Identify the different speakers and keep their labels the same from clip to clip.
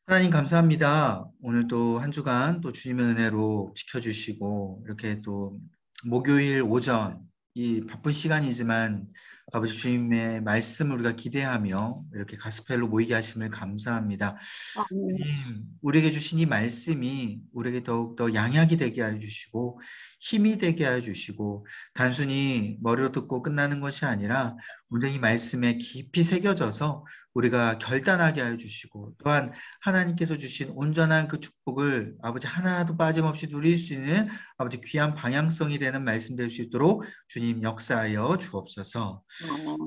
Speaker 1: 하나님 감사합니다. 오늘 또 한 주간 또 주님의 은혜로 지켜주시고 이렇게 또 목요일 오전 이 바쁜 시간이지만 아버지 주님의 말씀을 우리가 기대하며 이렇게 가스펠로 모이게 하심을 감사합니다.
Speaker 2: 아멘.
Speaker 1: 주님, 우리에게 주신 이 말씀이 우리에게 더욱더 양약이 되게 하여 주시고 힘이 되게 하여 주시고 단순히 머리로 듣고 끝나는 것이 아니라 온전히 이 말씀에 깊이 새겨져서 우리가 결단하게 하여 주시고 또한 하나님께서 주신 온전한 그 축복을 아버지 하나도 빠짐없이 누릴 수 있는 아버지 귀한 방향성이 되는 말씀 될 수 있도록 주님 역사하여 주옵소서.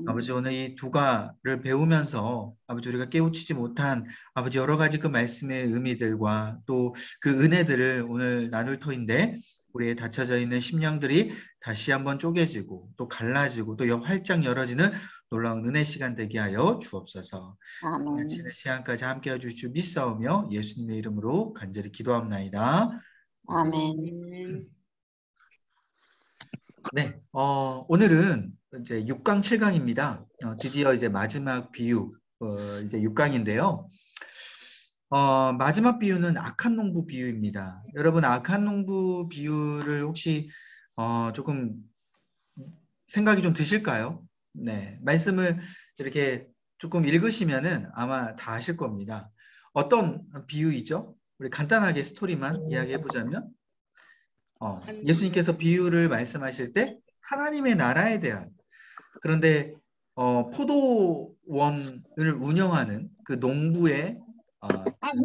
Speaker 1: 아버지 오늘 이 두가를 배우면서 아버지 우리가 깨우치지 못한 아버지 여러 가지 그 말씀의 의미들과 또 그 은혜들을 오늘 나눌 터인데 우리의 닫혀져 있는 심령들이 다시 한번 쪼개지고 또 갈라지고 또 활짝 열어지는 놀라운 은혜 시간 되게 하여 주옵소서. 마치는
Speaker 2: 아멘.
Speaker 1: 시간까지 함께해 주실 줄 믿사오며 예수님의 이름으로 간절히 기도합나이다.
Speaker 2: 아멘.
Speaker 1: 네, 오늘은 이제 6강 7강입니다. 드디어 이제 마지막 비유, 이제 6강인데요. 마지막 비유는 악한 농부 비유입니다. 여러분, 악한 농부 비유를 혹시 조금 생각이 좀 드실까요? 네, 말씀을 이렇게 조금 읽으시면은 아마 다 아실 겁니다. 어떤 비유이죠? 우리 간단하게 스토리만 이야기해 보자면, 예수님께서 비유를 말씀하실 때 하나님의 나라에 대한 그런데 포도원을 운영하는 그 농부의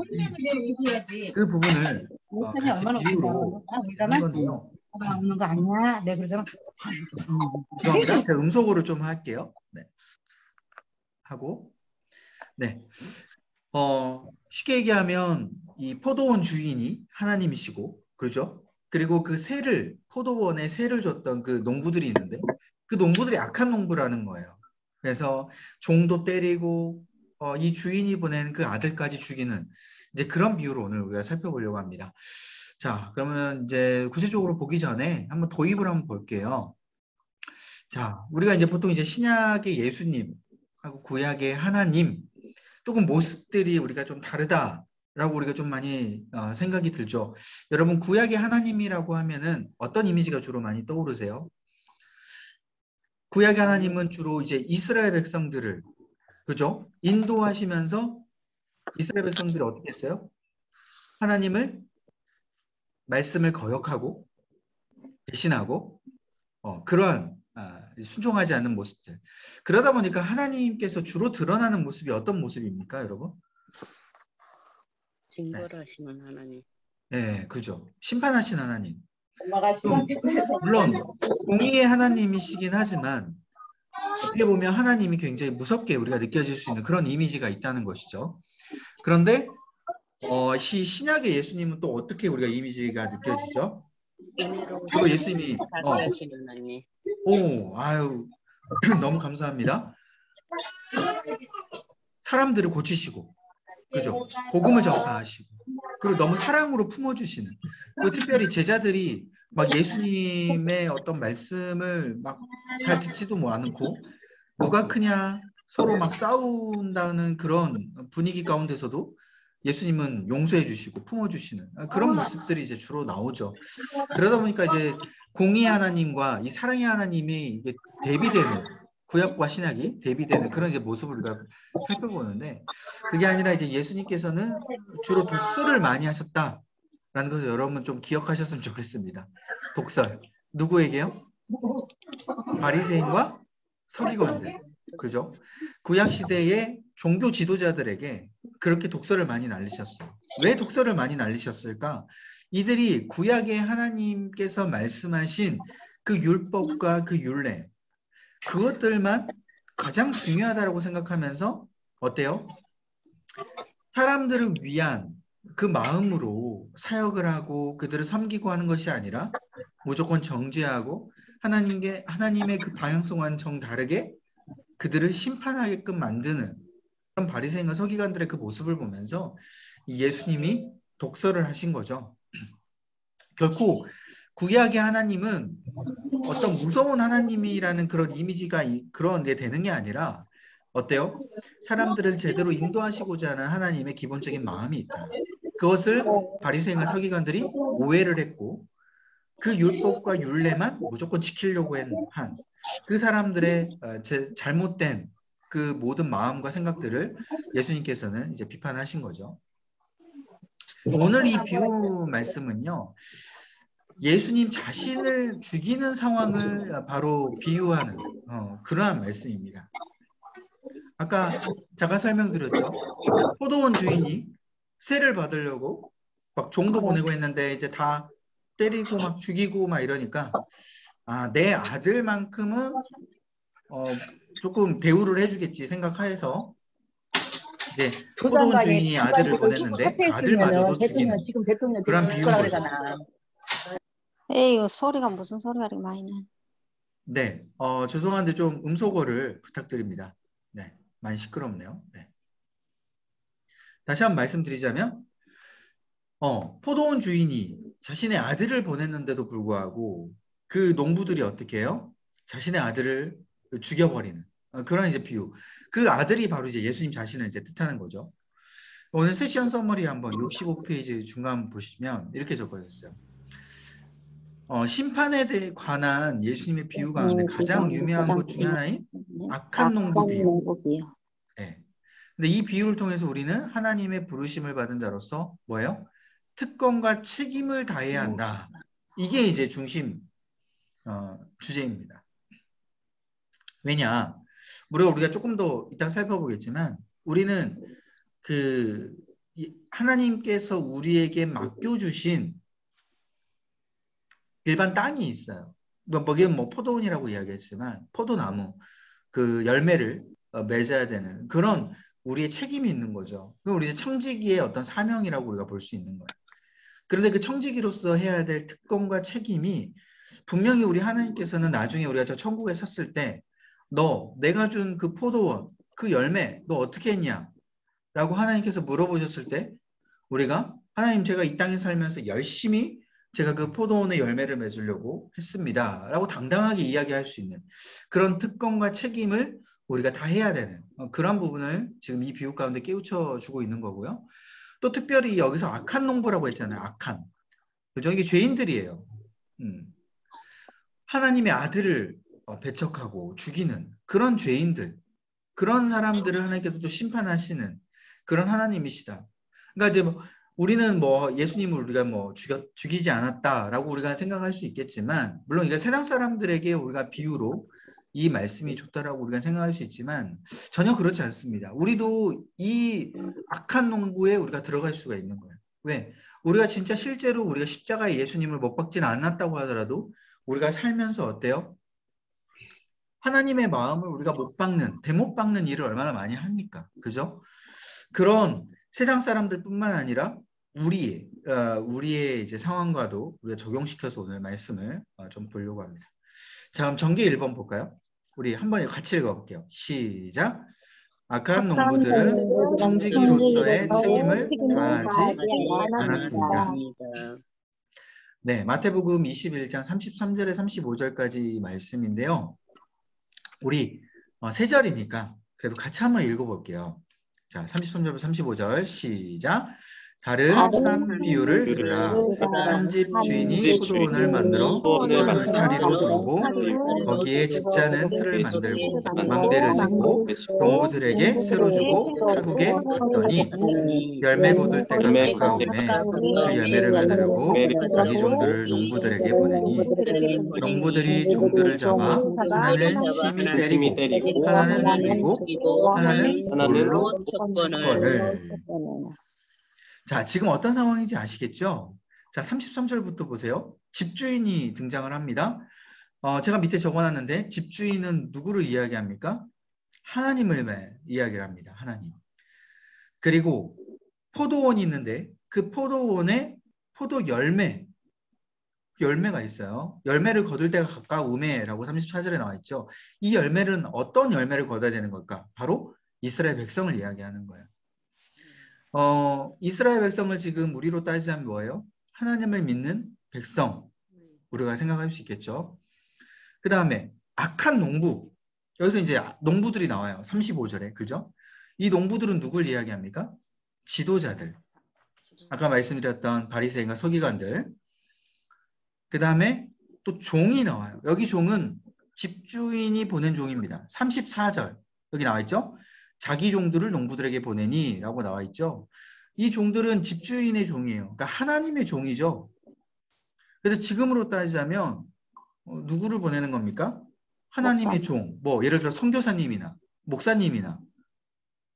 Speaker 1: 주인 그 부분을
Speaker 2: 목돈이
Speaker 1: 같이
Speaker 2: 얼마나
Speaker 1: 비유로 이렇게 한 건데요.
Speaker 2: 없는 거 아니야? 네, 그러잖아.
Speaker 1: 죄송합니다. 제가 음소거를 좀 할게요. 네, 하고 네, 쉽게 얘기하면 이 포도원 주인이 하나님이시고 그렇죠? 그리고 그 새를 포도원에 새를 줬던 그 농부들이 있는데 그 농부들이 악한 농부라는 거예요. 그래서 종도 때리고 이 주인이 보낸 그 아들까지 죽이는 이제 그런 비유를 오늘 우리가 살펴보려고 합니다. 자, 그러면 이제 구체적으로 보기 전에 한번 도입을 한번 볼게요. 자, 우리가 이제 보통 이제 신약의 예수님하고 구약의 하나님 조금 모습들이 우리가 좀 다르다라고 우리가 좀 많이 생각이 들죠. 여러분 구약의 하나님이라고 하면은 어떤 이미지가 주로 많이 떠오르세요? 구약의 하나님은 주로 이제 이스라엘 백성들을 그죠? 인도하시면서 이스라엘 백성들이 어떻게 했어요? 하나님을 말씀을 거역하고 배신하고 그러한 순종하지 않는 모습들. 그러다 보니까 하나님께서 주로 드러나는 모습이 어떤 모습입니까, 여러분? 네,
Speaker 3: 징벌하시는 하나님.
Speaker 1: 네, 그죠. 심판하신 하나님.
Speaker 2: 엄마가 시간
Speaker 1: 물론 공의의 하나님이시긴 하지만 어떻게 보면 하나님이 굉장히 무섭게 우리가 느껴질 수 있는 그런 이미지가 있다는 것이죠. 그런데 신약의 예수님은 또 어떻게 우리가 이미지가 느껴지죠? 주로 예수님이
Speaker 3: 자비하시는 하나님.
Speaker 1: 아유 너무 감사합니다. 사람들을 고치시고 그죠? 복음을 전파하시고 그리고 너무 사랑으로 품어주시는 그 특별히 제자들이 막 예수님의 어떤 말씀을 막 잘 듣지도 않고 누가 크냐 서로 막 싸운다는 그런 분위기 가운데서도 예수님은 용서해 주시고 품어주시는 그런 모습들이 이제 주로 나오죠. 그러다 보니까 이제 공의 하나님과 이 사랑의 하나님이 이게 대비되는 구약과 신약이 대비되는 그런 이제 모습을 우리가 살펴보는데 그게 아니라 이제 예수님께서는 주로 독설을 많이 하셨다라는 것을 여러분 좀 기억하셨으면 좋겠습니다. 독설 누구에게요? 바리새인과 서기관들 그죠? 구약 시대의 종교 지도자들에게 그렇게 독설을 많이 날리셨어요. 왜 독설을 많이 날리셨을까? 이들이 구약의 하나님께서 말씀하신 그 율법과 그 율례 그것들만 가장 중요하다고 생각하면서 어때요? 사람들을 위한 그 마음으로 사역을 하고 그들을 섬기고 하는 것이 아니라 무조건 정죄하고 하나님의 그 방향성과는 정다르게 그들을 심판하게끔 만드는 그런 바리새인과 서기관들의 그 모습을 보면서 예수님이 독설을 하신 거죠. 결코 구약의 하나님은 어떤 무서운 하나님이라는 그런 이미지가 그런 게 되는 게 아니라 어때요? 사람들을 제대로 인도하시고자 하는 하나님의 기본적인 마음이 있다. 그것을 바리새인과 서기관들이 오해를 했고 그 율법과 율례만 무조건 지키려고 한 그 사람들의 잘못된 그 모든 마음과 생각들을 예수님께서는 이제 비판하신 거죠. 오늘 이 비유 말씀은요. 예수님 자신을 죽이는 상황을 바로 비유하는 그러한 말씀입니다. 아까 잠깐 설명드렸죠. 포도원 주인이 세를 받으려고 막 종도 보내고 했는데 이제 다 때리고 막 죽이고 막 이러니까 내 아들만큼은 조금 대우를 해주겠지 생각하여서 이제 포도원 주인이 아들을 보냈는데 그 아들마저도 죽이는 그런 비유인 거죠.
Speaker 4: 에이, 소리가 무슨 소리가 이렇게 많이 나.
Speaker 1: 네, 죄송한데 좀 음소거를 부탁드립니다. 네, 많이 시끄럽네요. 네. 다시 한번 말씀드리자면 포도원 주인이 자신의 아들을 보냈는데도 불구하고 그 농부들이 어떻게 해요? 자신의 아들을 죽여버리는 그런 이제 비유. 그 아들이 바로 이제 예수님 자신을 이제 뜻하는 거죠. 오늘 세션 서머리 한번 65페이지 중간 보시면 이렇게 적어졌어요. 심판에 대해 관한 예수님의 비유 가운데 가장 유명한 것 중에 하나인 악한 농부 비유. 네. 근데 이 비유를 통해서 우리는 하나님의 부르심을 받은 자로서 뭐예요? 특권과 책임을 다해야 한다. 이게 이제 중심 주제입니다. 왜냐? 물론 우리가 조금 더 이따 살펴보겠지만 우리는 하나님께서 우리에게 맡겨주신 일반 땅이 있어요. 거기는 뭐 포도원이라고 이야기했지만 포도나무 그 열매를 맺어야 되는 그런 우리의 책임이 있는 거죠. 그 우리의 청지기의 어떤 사명이라고 우리가 볼 수 있는 거예요. 그런데 그 청지기로서 해야 될 특권과 책임이 분명히 우리 하나님께서는 나중에 우리가 저 천국에 섰을 때 내가 준 그 포도원 그 열매 너 어떻게 했냐? 라고 하나님께서 물어보셨을 때 우리가 하나님 제가 이 땅에 살면서 열심히 제가 그 포도원의 열매를 맺으려고 했습니다. 라고 당당하게 이야기할 수 있는 그런 특권과 책임을 우리가 다 해야 되는 그런 부분을 지금 이 비유 가운데 깨우쳐 주고 있는 거고요. 또 특별히 여기서 악한 농부라고 했잖아요. 악한. 그죠? 이게 죄인들이에요. 하나님의 아들을 배척하고 죽이는 그런 죄인들. 그런 사람들을 하나님께서 또 심판하시는 그런 하나님이시다. 그러니까 이제 우리는 예수님을 우리가 죽이지 않았다라고 우리가 생각할 수 있겠지만 물론 이게 세상 사람들에게 우리가 비유로 이 말씀이 좋다라고 우리가 생각할 수 있지만 전혀 그렇지 않습니다. 우리도 이 악한 농부에 우리가 들어갈 수가 있는 거예요. 왜? 우리가 진짜 실제로 우리가 십자가에 예수님을 못 박지는 않았다고 하더라도 우리가 살면서 어때요? 하나님의 마음을 우리가 대못 박는 일을 얼마나 많이 합니까? 그죠? 그런 세상 사람들뿐만 아니라 우리의 이제 상황과도 우리가 적용시켜서 오늘 말씀을 좀 보려고 합니다. 자, 그럼 전개 1번 볼까요? 우리 한번 같이 읽어볼게요. 시작. 악한 농부들은 청지기로서의 책임을 다하지 않았습니다. 네, 마태복음 21장 33절에 35절까지 말씀인데요. 우리 세 절이니까 그래도 같이 한번 읽어볼게요. 자, 33절부터 35절 시작. 다른 한 비유를 들으라. 한 집 주인이 포도원을 만들어 산 울타리로 두르고 거기에 집자는 틀을 만들고 망대를 짓고 농부들에게 새로 주고 타국에 갔더니 열매 거둘 때가 가까우매 그 열매를 거두려고 자기 종들을 농부들에게 보내니 농부들이 종들을 잡아 하나는 심히 때리고 하나는 죽이고 하나는 돌로 쳤거늘. 자, 지금 어떤 상황인지 아시겠죠? 자, 33절부터 보세요. 집주인이 등장을 합니다. 제가 밑에 적어놨는데 집주인은 누구를 이야기합니까? 하나님을 이야기를 합니다. 하나님. 그리고 포도원이 있는데 그 포도원에 포도 열매가 있어요. 열매를 거둘 때가 가까우매라고 34절에 나와 있죠. 이 열매는 어떤 열매를 거둬야 되는 걸까? 바로 이스라엘 백성을 이야기하는 거예요. 이스라엘 백성을 지금 우리로 따지자면 뭐예요? 하나님을 믿는 백성. 우리가 생각할 수 있겠죠. 그 다음에 악한 농부. 여기서 이제 농부들이 나와요. 35절에. 그죠? 이 농부들은 누굴 이야기합니까? 지도자들. 아까 말씀드렸던 바리새인과 서기관들. 그 다음에 또 종이 나와요. 여기 종은 집주인이 보낸 종입니다. 34절. 여기 나와 있죠? 자기 종들을 농부들에게 보내니 라고 나와 있죠. 이 종들은 집주인의 종이에요. 그러니까 하나님의 종이죠. 그래서 지금으로 따지자면 누구를 보내는 겁니까? 하나님의
Speaker 4: 목사님.
Speaker 1: 종. 뭐 예를 들어 선교사님이나 목사님이나.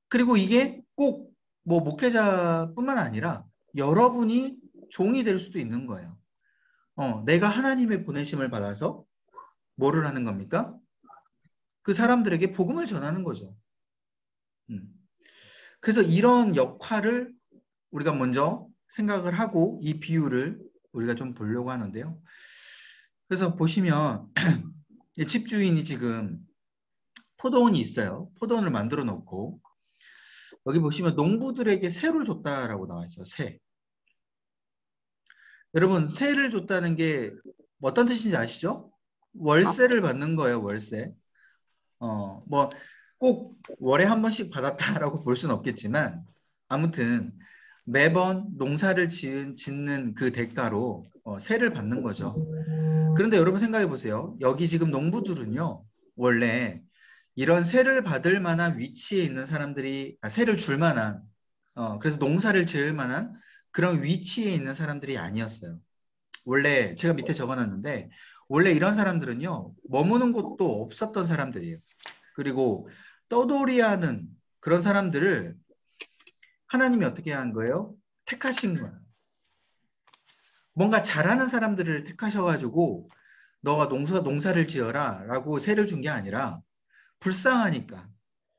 Speaker 1: 그리고 이게 꼭 뭐 목회자뿐만 아니라 여러분이 종이 될 수도 있는 거예요. 내가 하나님의 보내심을 받아서 뭐를 하는 겁니까? 그 사람들에게 복음을 전하는 거죠. 그래서 이런 역할을 우리가 먼저 생각을 하고 이 비유를 우리가 좀 보려고 하는데요. 그래서 보시면 집주인이 지금 포도원이 있어요. 포도원을 만들어 놓고 여기 보시면 농부들에게 새를 줬다라고 나와 있어요. 새. 여러분 새를 줬다는 게 어떤 뜻인지 아시죠? 월세를 받는 거예요. 월세. 뭐 꼭 월에 한 번씩 받았다라고 볼 수는 없겠지만 아무튼 매번 농사를 짓는 그 대가로 세를 받는 거죠. 그런데 여러분 생각해 보세요. 여기 지금 농부들은요. 원래 이런 세를 받을 만한 위치에 있는 사람들이 세를 줄 만한 그래서 농사를 지을 만한 그런 위치에 있는 사람들이 아니었어요. 원래 제가 밑에 적어놨는데 원래 이런 사람들은요. 머무는 곳도 없었던 사람들이에요. 그리고 떠돌이하는 그런 사람들을 하나님이 어떻게 한 거예요? 택하신 거예요. 뭔가 잘하는 사람들을 택하셔가지고 너가 농사를 지어라 라고 세를 준 게 아니라 불쌍하니까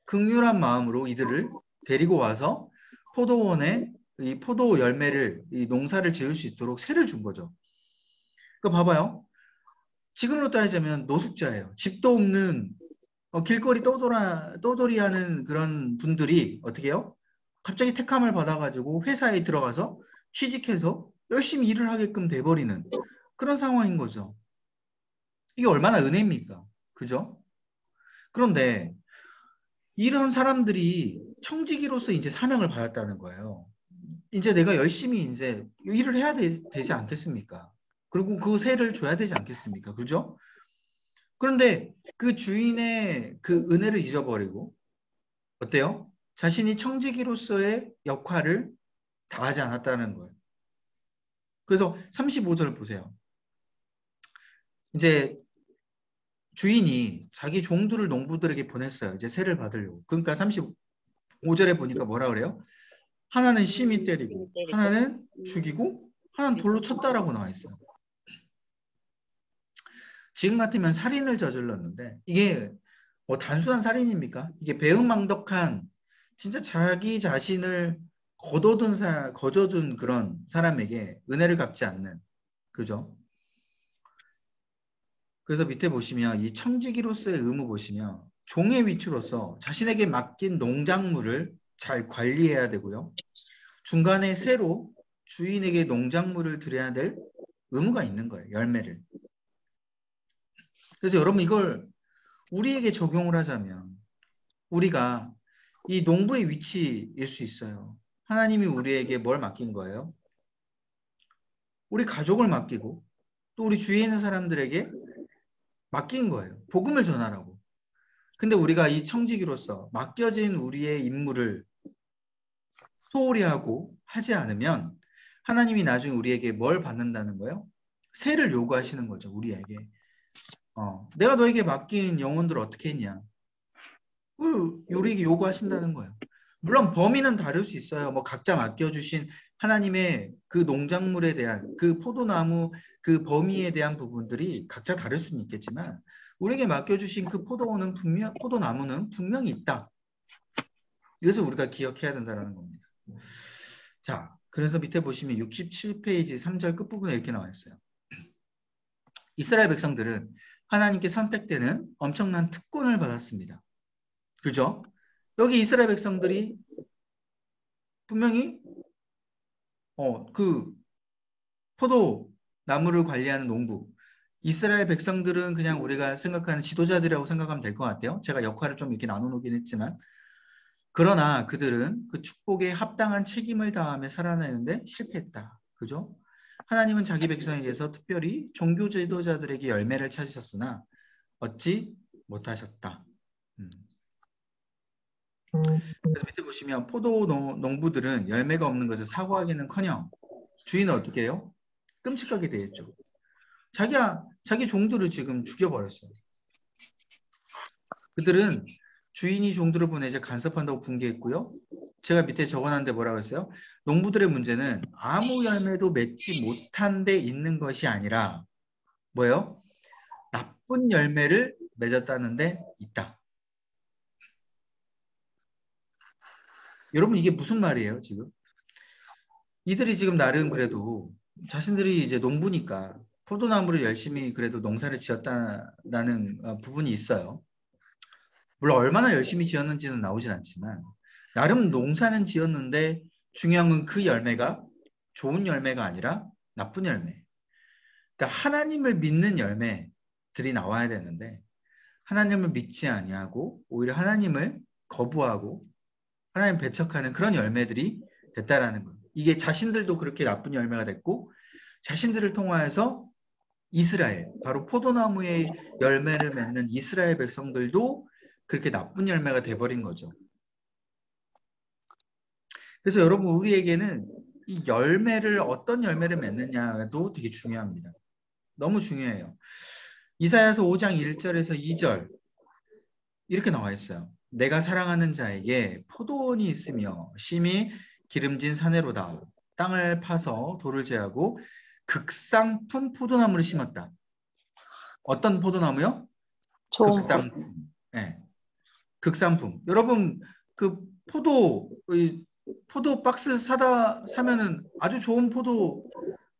Speaker 1: 긍휼한 마음으로 이들을 데리고 와서 포도원에 이 포도 열매를 이 농사를 지을 수 있도록 세를 준 거죠. 그러니까 봐봐요. 지금으로 따지자면 노숙자예요. 집도 없는 길거리 떠돌이하는 그런 분들이 어떻게 해요? 갑자기 택함을 받아가지고 회사에 들어가서 취직해서 열심히 일을 하게끔 돼버리는 그런 상황인 거죠. 이게 얼마나 은혜입니까? 그죠? 그런데 이런 사람들이 청지기로서 이제 사명을 받았다는 거예요. 이제 내가 열심히 이제 일을 해야 되지 않겠습니까? 그리고 그 세를 줘야 되지 않겠습니까? 그죠? 그런데 그 주인의 그 은혜를 잊어버리고 어때요? 자신이 청지기로서의 역할을 다하지 않았다는 거예요. 그래서 35절 보세요. 이제 주인이 자기 종들을 농부들에게 보냈어요. 이제 세를 받으려고. 그러니까 35절에 보니까 뭐라 그래요? 하나는 심히 때리고 하나는 죽이고 하나는 돌로 쳤다라고 나와 있어요. 지금 같으면 살인을 저질렀는데 이게 뭐 단순한 살인입니까? 이게 배은망덕한 진짜 자기 자신을 거저준 그런 사람에게 은혜를 갚지 않는 그죠? 그래서 밑에 보시면 이 청지기로서의 의무 보시면 종의 위치로서 자신에게 맡긴 농작물을 잘 관리해야 되고요. 중간에 새로 주인에게 농작물을 드려야 될 의무가 있는 거예요. 열매를. 그래서 여러분 이걸 우리에게 적용을 하자면 우리가 이 농부의 위치일 수 있어요. 하나님이 우리에게 뭘 맡긴 거예요? 우리 가족을 맡기고 또 우리 주위에 있는 사람들에게 맡긴 거예요. 복음을 전하라고. 근데 우리가 이 청지기로서 맡겨진 우리의 임무를 소홀히 하고 하지 않으면 하나님이 나중에 우리에게 뭘 받는다는 거예요? 세를 요구하시는 거죠. 우리에게. 내가 너에게 맡긴 영혼들을 어떻게 했냐? 우리에게 요구하신다는 거예요. 물론 범위는 다를 수 있어요. 뭐 각자 맡겨주신 하나님의 그 농작물에 대한 그 포도나무 그 범위에 대한 부분들이 각자 다를 수는 있겠지만 우리에게 맡겨주신 그 포도나무는 분명히 있다. 이것을 우리가 기억해야 된다는 겁니다. 자, 그래서 밑에 보시면 67페이지 3절 끝부분에 이렇게 나와 있어요. 이스라엘 백성들은 하나님께 선택되는 엄청난 특권을 받았습니다. 그죠? 여기 이스라엘 백성들이 분명히 그 포도 나무를 관리하는 농부 이스라엘 백성들은 그냥 우리가 생각하는 지도자들이라고 생각하면 될 것 같아요. 제가 역할을 좀 이렇게 나눠놓긴 했지만, 그러나 그들은 그 축복에 합당한 책임을 다하며 살아내는데 실패했다. 그죠? 하나님은 자기 백성에게서 특별히 종교 지도자들에게 열매를 찾으셨으나 얻지 못하셨다. 그래서 밑에 보시면 포도 농부들은 열매가 없는 것을 사고하기는커녕 주인은 어떻게 해요? 끔찍하게 대했죠. 자기 종들을 지금 죽여버렸어요. 그들은 주인이 종들을 보내자 간섭한다고 분개했고요. 제가 밑에 적어놨는데 뭐라고 했어요? 농부들의 문제는 아무 열매도 맺지 못한 데 있는 것이 아니라 뭐예요? 나쁜 열매를 맺었다는 데 있다. 여러분 이게 무슨 말이에요 지금? 이들이 지금 나름 그래도 자신들이 이제 농부니까 포도나무를 열심히 그래도 농사를 지었다는 부분이 있어요. 물론 얼마나 열심히 지었는지는 나오진 않지만 나름 농사는 지었는데 중요한 건 그 열매가 좋은 열매가 아니라 나쁜 열매. 그러니까 하나님을 믿는 열매들이 나와야 되는데 하나님을 믿지 아니하고 오히려 하나님을 거부하고 하나님 배척하는 그런 열매들이 됐다라는 거예요. 이게 자신들도 그렇게 나쁜 열매가 됐고 자신들을 통하여서 이스라엘, 바로 포도나무의 열매를 맺는 이스라엘 백성들도 그렇게 나쁜 열매가 돼버린 거죠. 그래서 여러분 우리에게는 이 열매를 어떤 열매를 맺느냐도 되게 중요합니다. 너무 중요해요. 이사야서 5장 1절에서 2절 이렇게 나와 있어요. 내가 사랑하는 자에게 포도원이 있으며 심히 기름진 사내로다. 땅을 파서 돌을 제하고 극상품 포도나무를 심었다. 어떤 포도나무요?
Speaker 4: 좋은
Speaker 1: 극상품. 네. 극상품. 여러분 그 포도 박스 사면은 아주 좋은 포도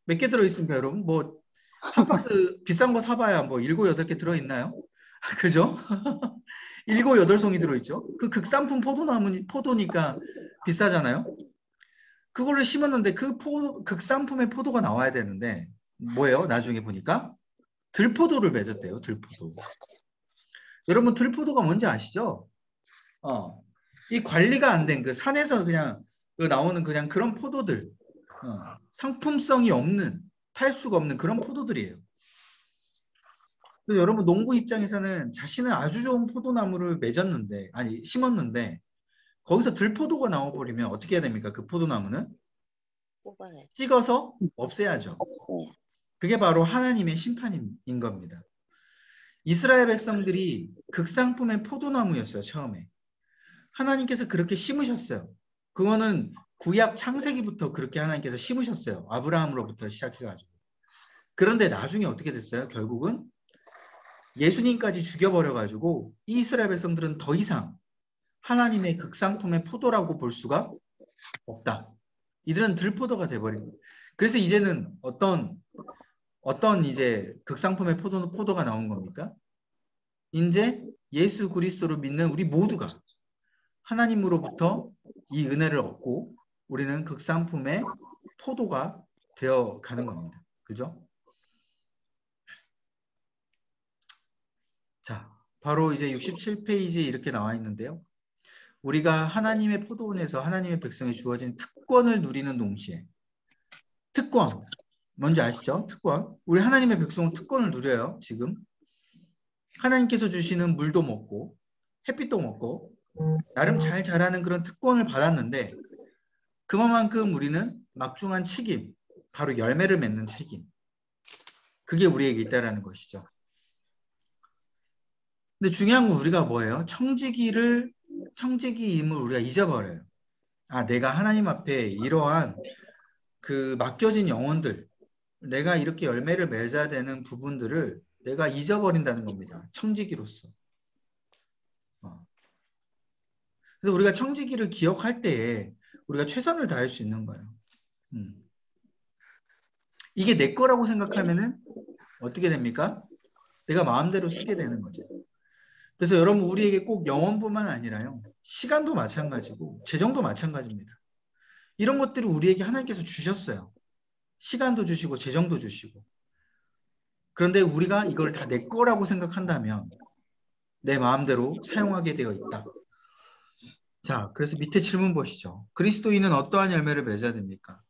Speaker 1: 몇 개 들어 있습니까, 여러분? 뭐 한 박스 비싼 거 사봐야 뭐 7, 8개 들어 있나요? 그죠? 7, 8송이 들어 있죠. 그 극상품 포도니까 비싸잖아요. 그거를 심었는데 그 극상품의 포도가 나와야 되는데 뭐예요? 나중에 보니까 들포도를 맺었대요. 들포도. 여러분 들포도가 뭔지 아시죠? 이 관리가 안 된 그 산에서 그냥 나오는 그냥 그런 포도들, 상품성이 없는, 팔 수가 없는 그런 포도들이에요. 그래서 여러분 농부 입장에서는 자신은 아주 좋은 포도나무를 심었는데 거기서 들포도가 나와버리면 어떻게 해야 됩니까? 그 포도나무는
Speaker 3: 뽑아야
Speaker 1: 찍어서 없애야죠.
Speaker 4: 없어요.
Speaker 1: 그게 바로 하나님의 심판인 겁니다. 이스라엘 백성들이 극상품의 포도나무였어요. 처음에. 하나님께서 그렇게 심으셨어요. 그거는 구약 창세기부터 그렇게 하나님께서 심으셨어요. 아브라함으로부터 시작해가지고. 그런데 나중에 어떻게 됐어요? 결국은 예수님까지 죽여버려가지고 이스라엘 백성들은 더 이상 하나님의 극상품의 포도라고 볼 수가 없다. 이들은 들포도가 돼버린 거예요. 그래서 이제는 어떤 이제 극상품의 포도가 나온 겁니까? 이제 예수 그리스도를 믿는 우리 모두가 하나님으로부터 이 은혜를 얻고 우리는 극상품의 포도가 되어 가는 겁니다. 그죠? 자, 바로 이제 67페이지에 이렇게 나와 있는데요. 우리가 하나님의 포도원에서 하나님의 백성에 주어진 특권을 누리는 동시에 특권, 뭔지 아시죠? 특권. 우리 하나님의 백성은 특권을 누려요. 지금 하나님께서 주시는 물도 먹고 햇빛도 먹고 나름 잘 자라는 그런 특권을 받았는데 그만큼 우리는 막중한 책임, 바로 열매를 맺는 책임, 그게 우리에게 있다라는 것이죠. 근데 중요한 건 우리가 뭐예요? 청지기임을 우리가 잊어버려요. 아, 내가 하나님 앞에 이러한 그 맡겨진 영혼들, 내가 이렇게 열매를 맺어야 되는 부분들을 내가 잊어버린다는 겁니다. 청지기로서. 그래서 우리가 청지기를 기억할 때에 우리가 최선을 다할 수 있는 거예요. 이게 내 거라고 생각하면은 어떻게 됩니까? 내가 마음대로 쓰게 되는 거죠. 그래서 여러분 우리에게 꼭 영혼뿐만 아니라요. 시간도 마찬가지고 재정도 마찬가지입니다. 이런 것들을 우리에게 하나님께서 주셨어요. 시간도 주시고 재정도 주시고. 그런데 우리가 이걸 다 내 거라고 생각한다면 내 마음대로 사용하게 되어 있다. 자, 그래서 밑에 질문 보시죠. 그리스도인은 어떠한 열매를 맺어야 됩니까?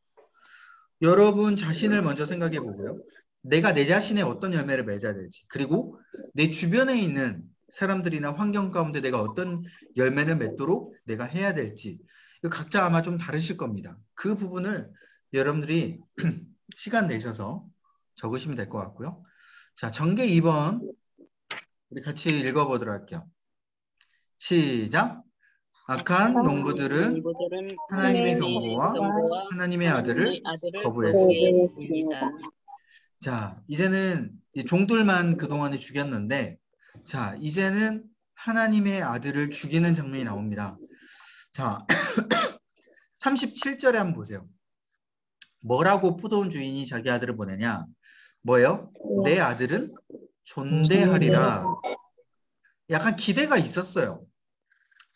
Speaker 1: 여러분 자신을 먼저 생각해 보고요. 내가 내 자신의 어떤 열매를 맺어야 될지, 그리고 내 주변에 있는 사람들이나 환경 가운데 내가 어떤 열매를 맺도록 내가 해야 될지, 이거 각자 아마 좀 다르실 겁니다. 그 부분을 여러분들이 시간 내셔서 적으시면 될 것 같고요. 자, 전개 2번 우리 같이 읽어보도록 할게요. 시작. 악한 농부들은
Speaker 3: 농부들은
Speaker 1: 하나님의
Speaker 3: 하나님의
Speaker 1: 경고와
Speaker 3: 경고와
Speaker 1: 하나님의 아들을
Speaker 3: 아들을
Speaker 1: 거부했습니다.
Speaker 3: 거부했습니다.
Speaker 1: 자, 이제는 이 종들만 그동안에 죽였는데, 자, 이제는 하나님의 아들을 죽이는 장면이 나옵니다. 자, 37절에 한번 보세요. 뭐라고 포도원 주인이 자기 아들을 보내냐? 뭐예요? 내 아들은 존대하리라. 약간 기대가 있었어요.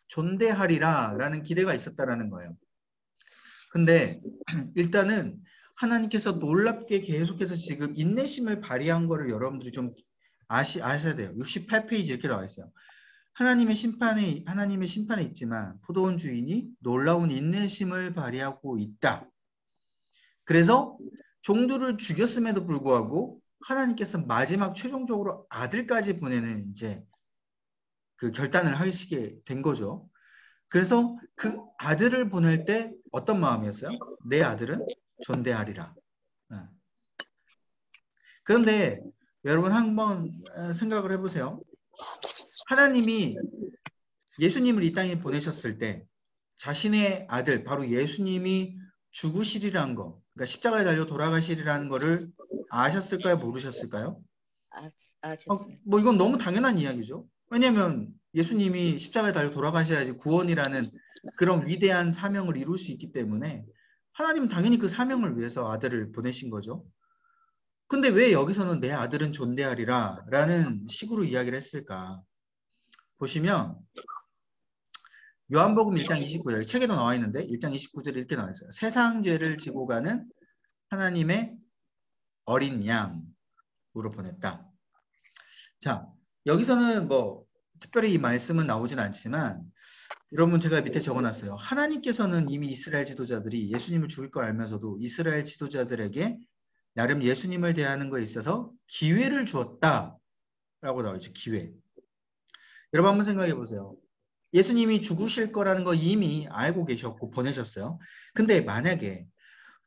Speaker 1: 존대하리라 라는 기대가 있었다라는 거예요. 근데 일단은 하나님께서 놀랍게 계속해서 지금 인내심을 발휘한 거를 여러분들이 좀 아셔야 돼요. 68페이지 이렇게 나와 있어요. 하나님의 심판에 있지만 포도원 주인이 놀라운 인내심을 발휘하고 있다. 그래서 종들을 죽였음에도 불구하고 하나님께서 마지막 최종적으로 아들까지 보내는 이제 그 결단을 하시게 된 거죠. 그래서 그 아들을 보낼 때 어떤 마음이었어요? 내 아들은 존대하리라. 그런데 여러분 한번 생각을 해보세요. 하나님이 예수님을 이 땅에 보내셨을 때 자신의 아들 바로 예수님이 죽으시리라는 거, 그러니까 십자가에 달려 돌아가시리라는 거를 아셨을까요? 모르셨을까요?
Speaker 3: 아셨어요.
Speaker 1: 뭐 이건 너무 당연한 이야기죠. 왜냐하면 예수님이 십자가에 달려 돌아가셔야지 구원이라는 그런 위대한 사명을 이룰 수 있기 때문에 하나님은 당연히 그 사명을 위해서 아들을 보내신 거죠. 근데 왜 여기서는 내 아들은 존대하리라 라는 식으로 이야기를 했을까? 보시면 요한복음 1장 29절, 책에도 나와 있는데 1장 29절에 이렇게 나와 있어요. 세상 죄를 지고 가는 하나님의 어린 양으로 보냈다. 자, 여기서는 뭐 특별히 이 말씀은 나오진 않지만 여러분 제가 밑에 적어놨어요. 하나님께서는 이미 이스라엘 지도자들이 예수님을 죽일 걸 알면서도 이스라엘 지도자들에게 나름 예수님을 대하는 것에 있어서 기회를 주었다라고 나와 있죠. 기회. 여러분 한번 생각해 보세요. 예수님이 죽으실 거라는 거 이미 알고 계셨고 보내셨어요. 근데 만약에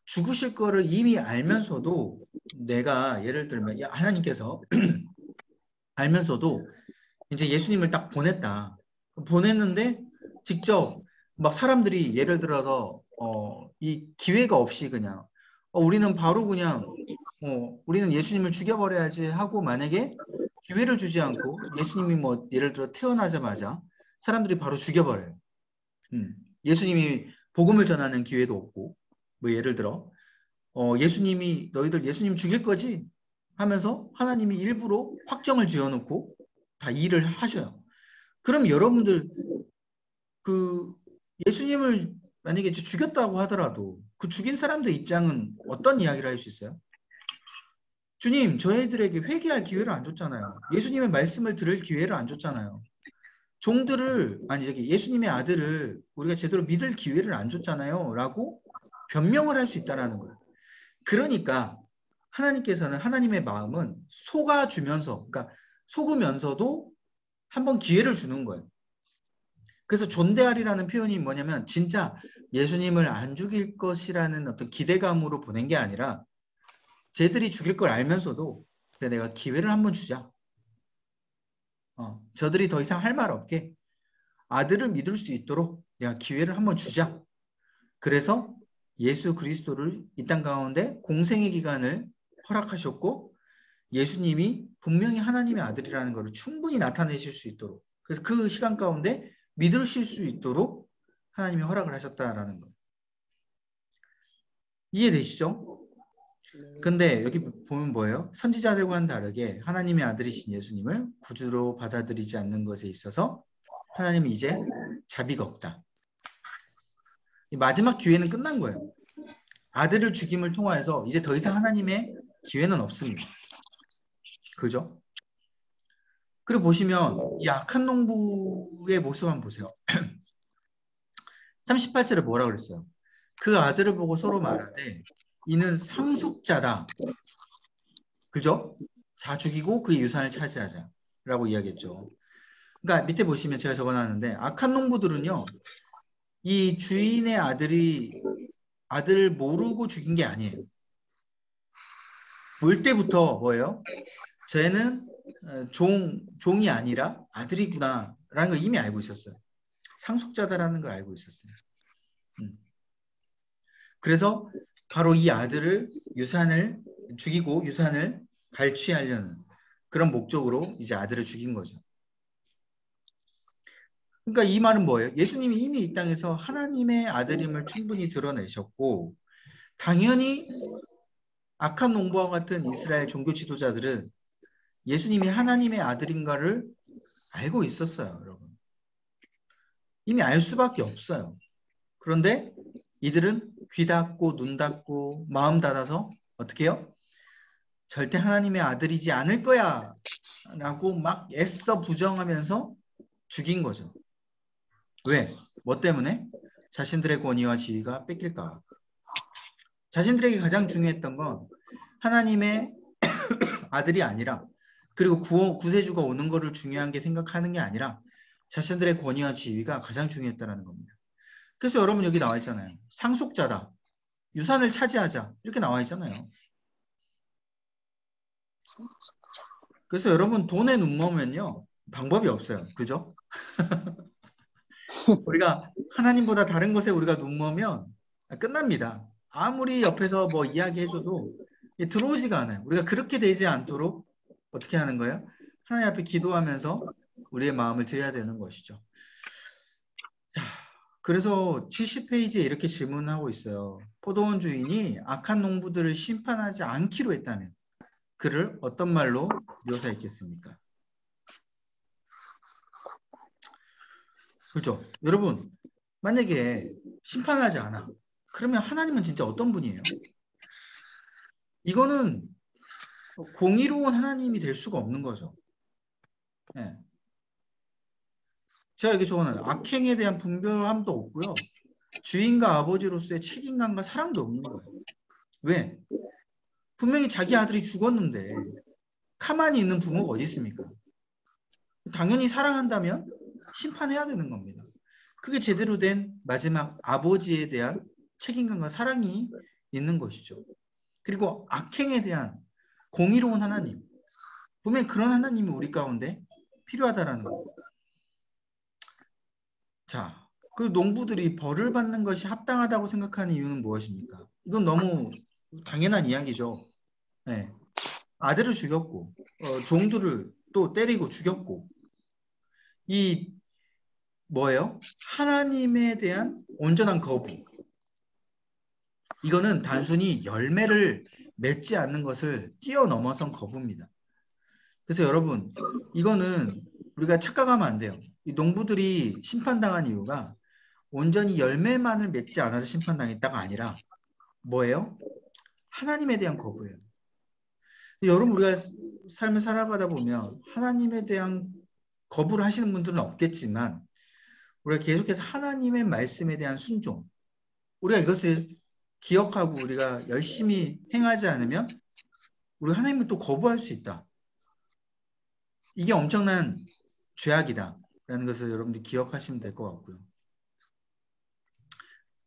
Speaker 1: 죽으실 거를 이미 알면서도 내가 예를 들면 하나님께서 알면서도 이제 예수님을 딱 보냈다. 보냈는데 직접 막 사람들이 예를 들어서 이 기회가 없이 그냥 우리는 바로 그냥 우리는 예수님을 죽여버려야지 하고 만약에 기회를 주지 않고 예수님이 뭐 예를 들어 태어나자마자 사람들이 바로 죽여버려요. 예수님이 복음을 전하는 기회도 없고 뭐 예를 들어 예수님이 너희들 예수님 죽일 거지? 하면서 하나님이 일부러 확정을 지어놓고 다 일을 하셔요. 그럼 여러분들 그 예수님을 만약에 죽였다고 하더라도 그 죽인 사람들 입장은 어떤 이야기를 할 수 있어요? 주님, 저희들에게 회개할 기회를 안 줬잖아요. 예수님의 말씀을 들을 기회를 안 줬잖아요. 종들을 예수님의 아들을 우리가 제대로 믿을 기회를 안 줬잖아요. 라고 변명을 할 수 있다는 거예요. 그러니까 하나님께서는 하나님의 마음은 속아주면서 그러니까 속으면서도 한번 기회를 주는 거예요. 그래서 존대하리라는 표현이 뭐냐면 진짜 예수님을 안 죽일 것이라는 어떤 기대감으로 보낸 게 아니라 쟤들이 죽일 걸 알면서도 그래 내가 기회를 한번 주자. 저들이 더 이상 할 말 없게 아들을 믿을 수 있도록 내가 기회를 한번 주자. 그래서 예수 그리스도를 이 땅 가운데 공생의 기간을 허락하셨고 예수님이 분명히 하나님의 아들이라는 것을 충분히 나타내실 수 있도록 그래서 그 시간 가운데 믿으실 수 있도록 하나님이 허락을 하셨다라는 거예요. 이해되시죠? 근데 여기 보면 뭐예요? 선지자들과는 다르게 하나님의 아들이신 예수님을 구주로 받아들이지 않는 것에 있어서 하나님이 이제 자비가 없다. 마지막 기회는 끝난 거예요. 아들을 죽임을 통하여서 이제 더 이상 하나님의 기회는 없습니다. 그죠? 그리고 보시면 이 악한 농부의 모습 한번 보세요. 38절에 뭐라 그랬어요? 그 아들을 보고 서로 말하되 이는 상속자다. 그죠? 자 죽이고 그의 유산을 차지하자 라고 이야기했죠. 그러니까 밑에 보시면 제가 적어놨는데 악한 농부들은요. 이 주인의 아들을 모르고 죽인 게 아니에요. 올 때부터 뭐예요? 쟤는 종이 아니라 아들이구나 라는 걸 이미 알고 있었어요. 상속자다라는 걸 알고 있었어요. 그래서 바로 이 아들을 죽이고 유산을 갈취하려는 그런 목적으로 이제 아들을 죽인 거죠. 그러니까 이 말은 뭐예요? 예수님이 이미 이 땅에서 하나님의 아들임을 충분히 드러내셨고 당연히 악한 농부와 같은 이스라엘 종교 지도자들은 예수님이 하나님의 아들인가를 알고 있었어요, 여러분. 이미 알 수밖에 없어요. 그런데 이들은 귀 닫고 눈 닫고 마음 닫아서 어떻게 해요? 절대 하나님의 아들이지 않을 거야 라고 막 애써 부정하면서 죽인 거죠. 왜? 뭐 때문에? 자신들의 권위와 지위가 뺏길까 봐. 자신들에게 가장 중요했던 건 하나님의 아들이 아니라 그리고 구세주가 오는 거를 중요한 게 생각하는 게 아니라 자신들의 권위와 지위가 가장 중요했다는 겁니다. 그래서 여러분 여기 나와 있잖아요. 상속자다. 유산을 차지하자. 이렇게 나와 있잖아요. 그래서 여러분 돈에 눈머면요. 방법이 없어요. 그죠? 우리가 하나님보다 다른 것에 우리가 눈머면 끝납니다. 아무리 옆에서 뭐 이야기해줘도 들어오지가 않아요. 우리가 그렇게 되지 않도록 어떻게 하는 거예요? 하나님 앞에 기도하면서 우리의 마음을 드려야 되는 것이죠. 자, 그래서 70페이지에 이렇게 질문하고 있어요. 포도원 주인이 악한 농부들을 심판하지 않기로 했다면 그를 어떤 말로 묘사했겠습니까? 그렇죠? 여러분, 만약에 심판하지 않아. 그러면 하나님은 진짜 어떤 분이에요? 이거는 공의로운 하나님이 될 수가 없는 거죠. 네. 제가 여기 적어놔요. 악행에 대한 분별함도 없고요. 주인과 아버지로서의 책임감과 사랑도 없는 거예요. 왜? 분명히 자기 아들이 죽었는데 가만히 있는 부모가 어디 있습니까? 당연히 사랑한다면 심판해야 되는 겁니다. 그게 제대로 된 마지막 아버지에 대한 책임감과 사랑이 있는 것이죠. 그리고 악행에 대한 공의로운 하나님. 분명히 그런 하나님이 우리 가운데 필요하다라는 거예요. 자, 그 농부들이 벌을 받는 것이 합당하다고 생각하는 이유는 무엇입니까? 이건 너무 당연한 이야기죠. 네. 아들을 죽였고 종들을 또 때리고 죽였고 이 뭐예요? 하나님에 대한 온전한 거부. 이거는 단순히 열매를 맺지 않는 것을 뛰어넘어선 거부입니다. 그래서 여러분 이거는 우리가 착각하면 안 돼요. 이 농부들이 심판당한 이유가 온전히 열매만을 맺지 않아서 심판당했다가 아니라 뭐예요? 하나님에 대한 거부예요. 여러분 우리가 삶을 살아가다 보면 하나님에 대한 거부를 하시는 분들은 없겠지만 우리가 계속해서 하나님의 말씀에 대한 순종 우리가 이것을 기억하고 우리가 열심히 행하지 않으면 우리 하나님을 또 거부할 수 있다. 이게 엄청난 죄악이다 라는 것을 여러분들이 기억하시면 될 것 같고요.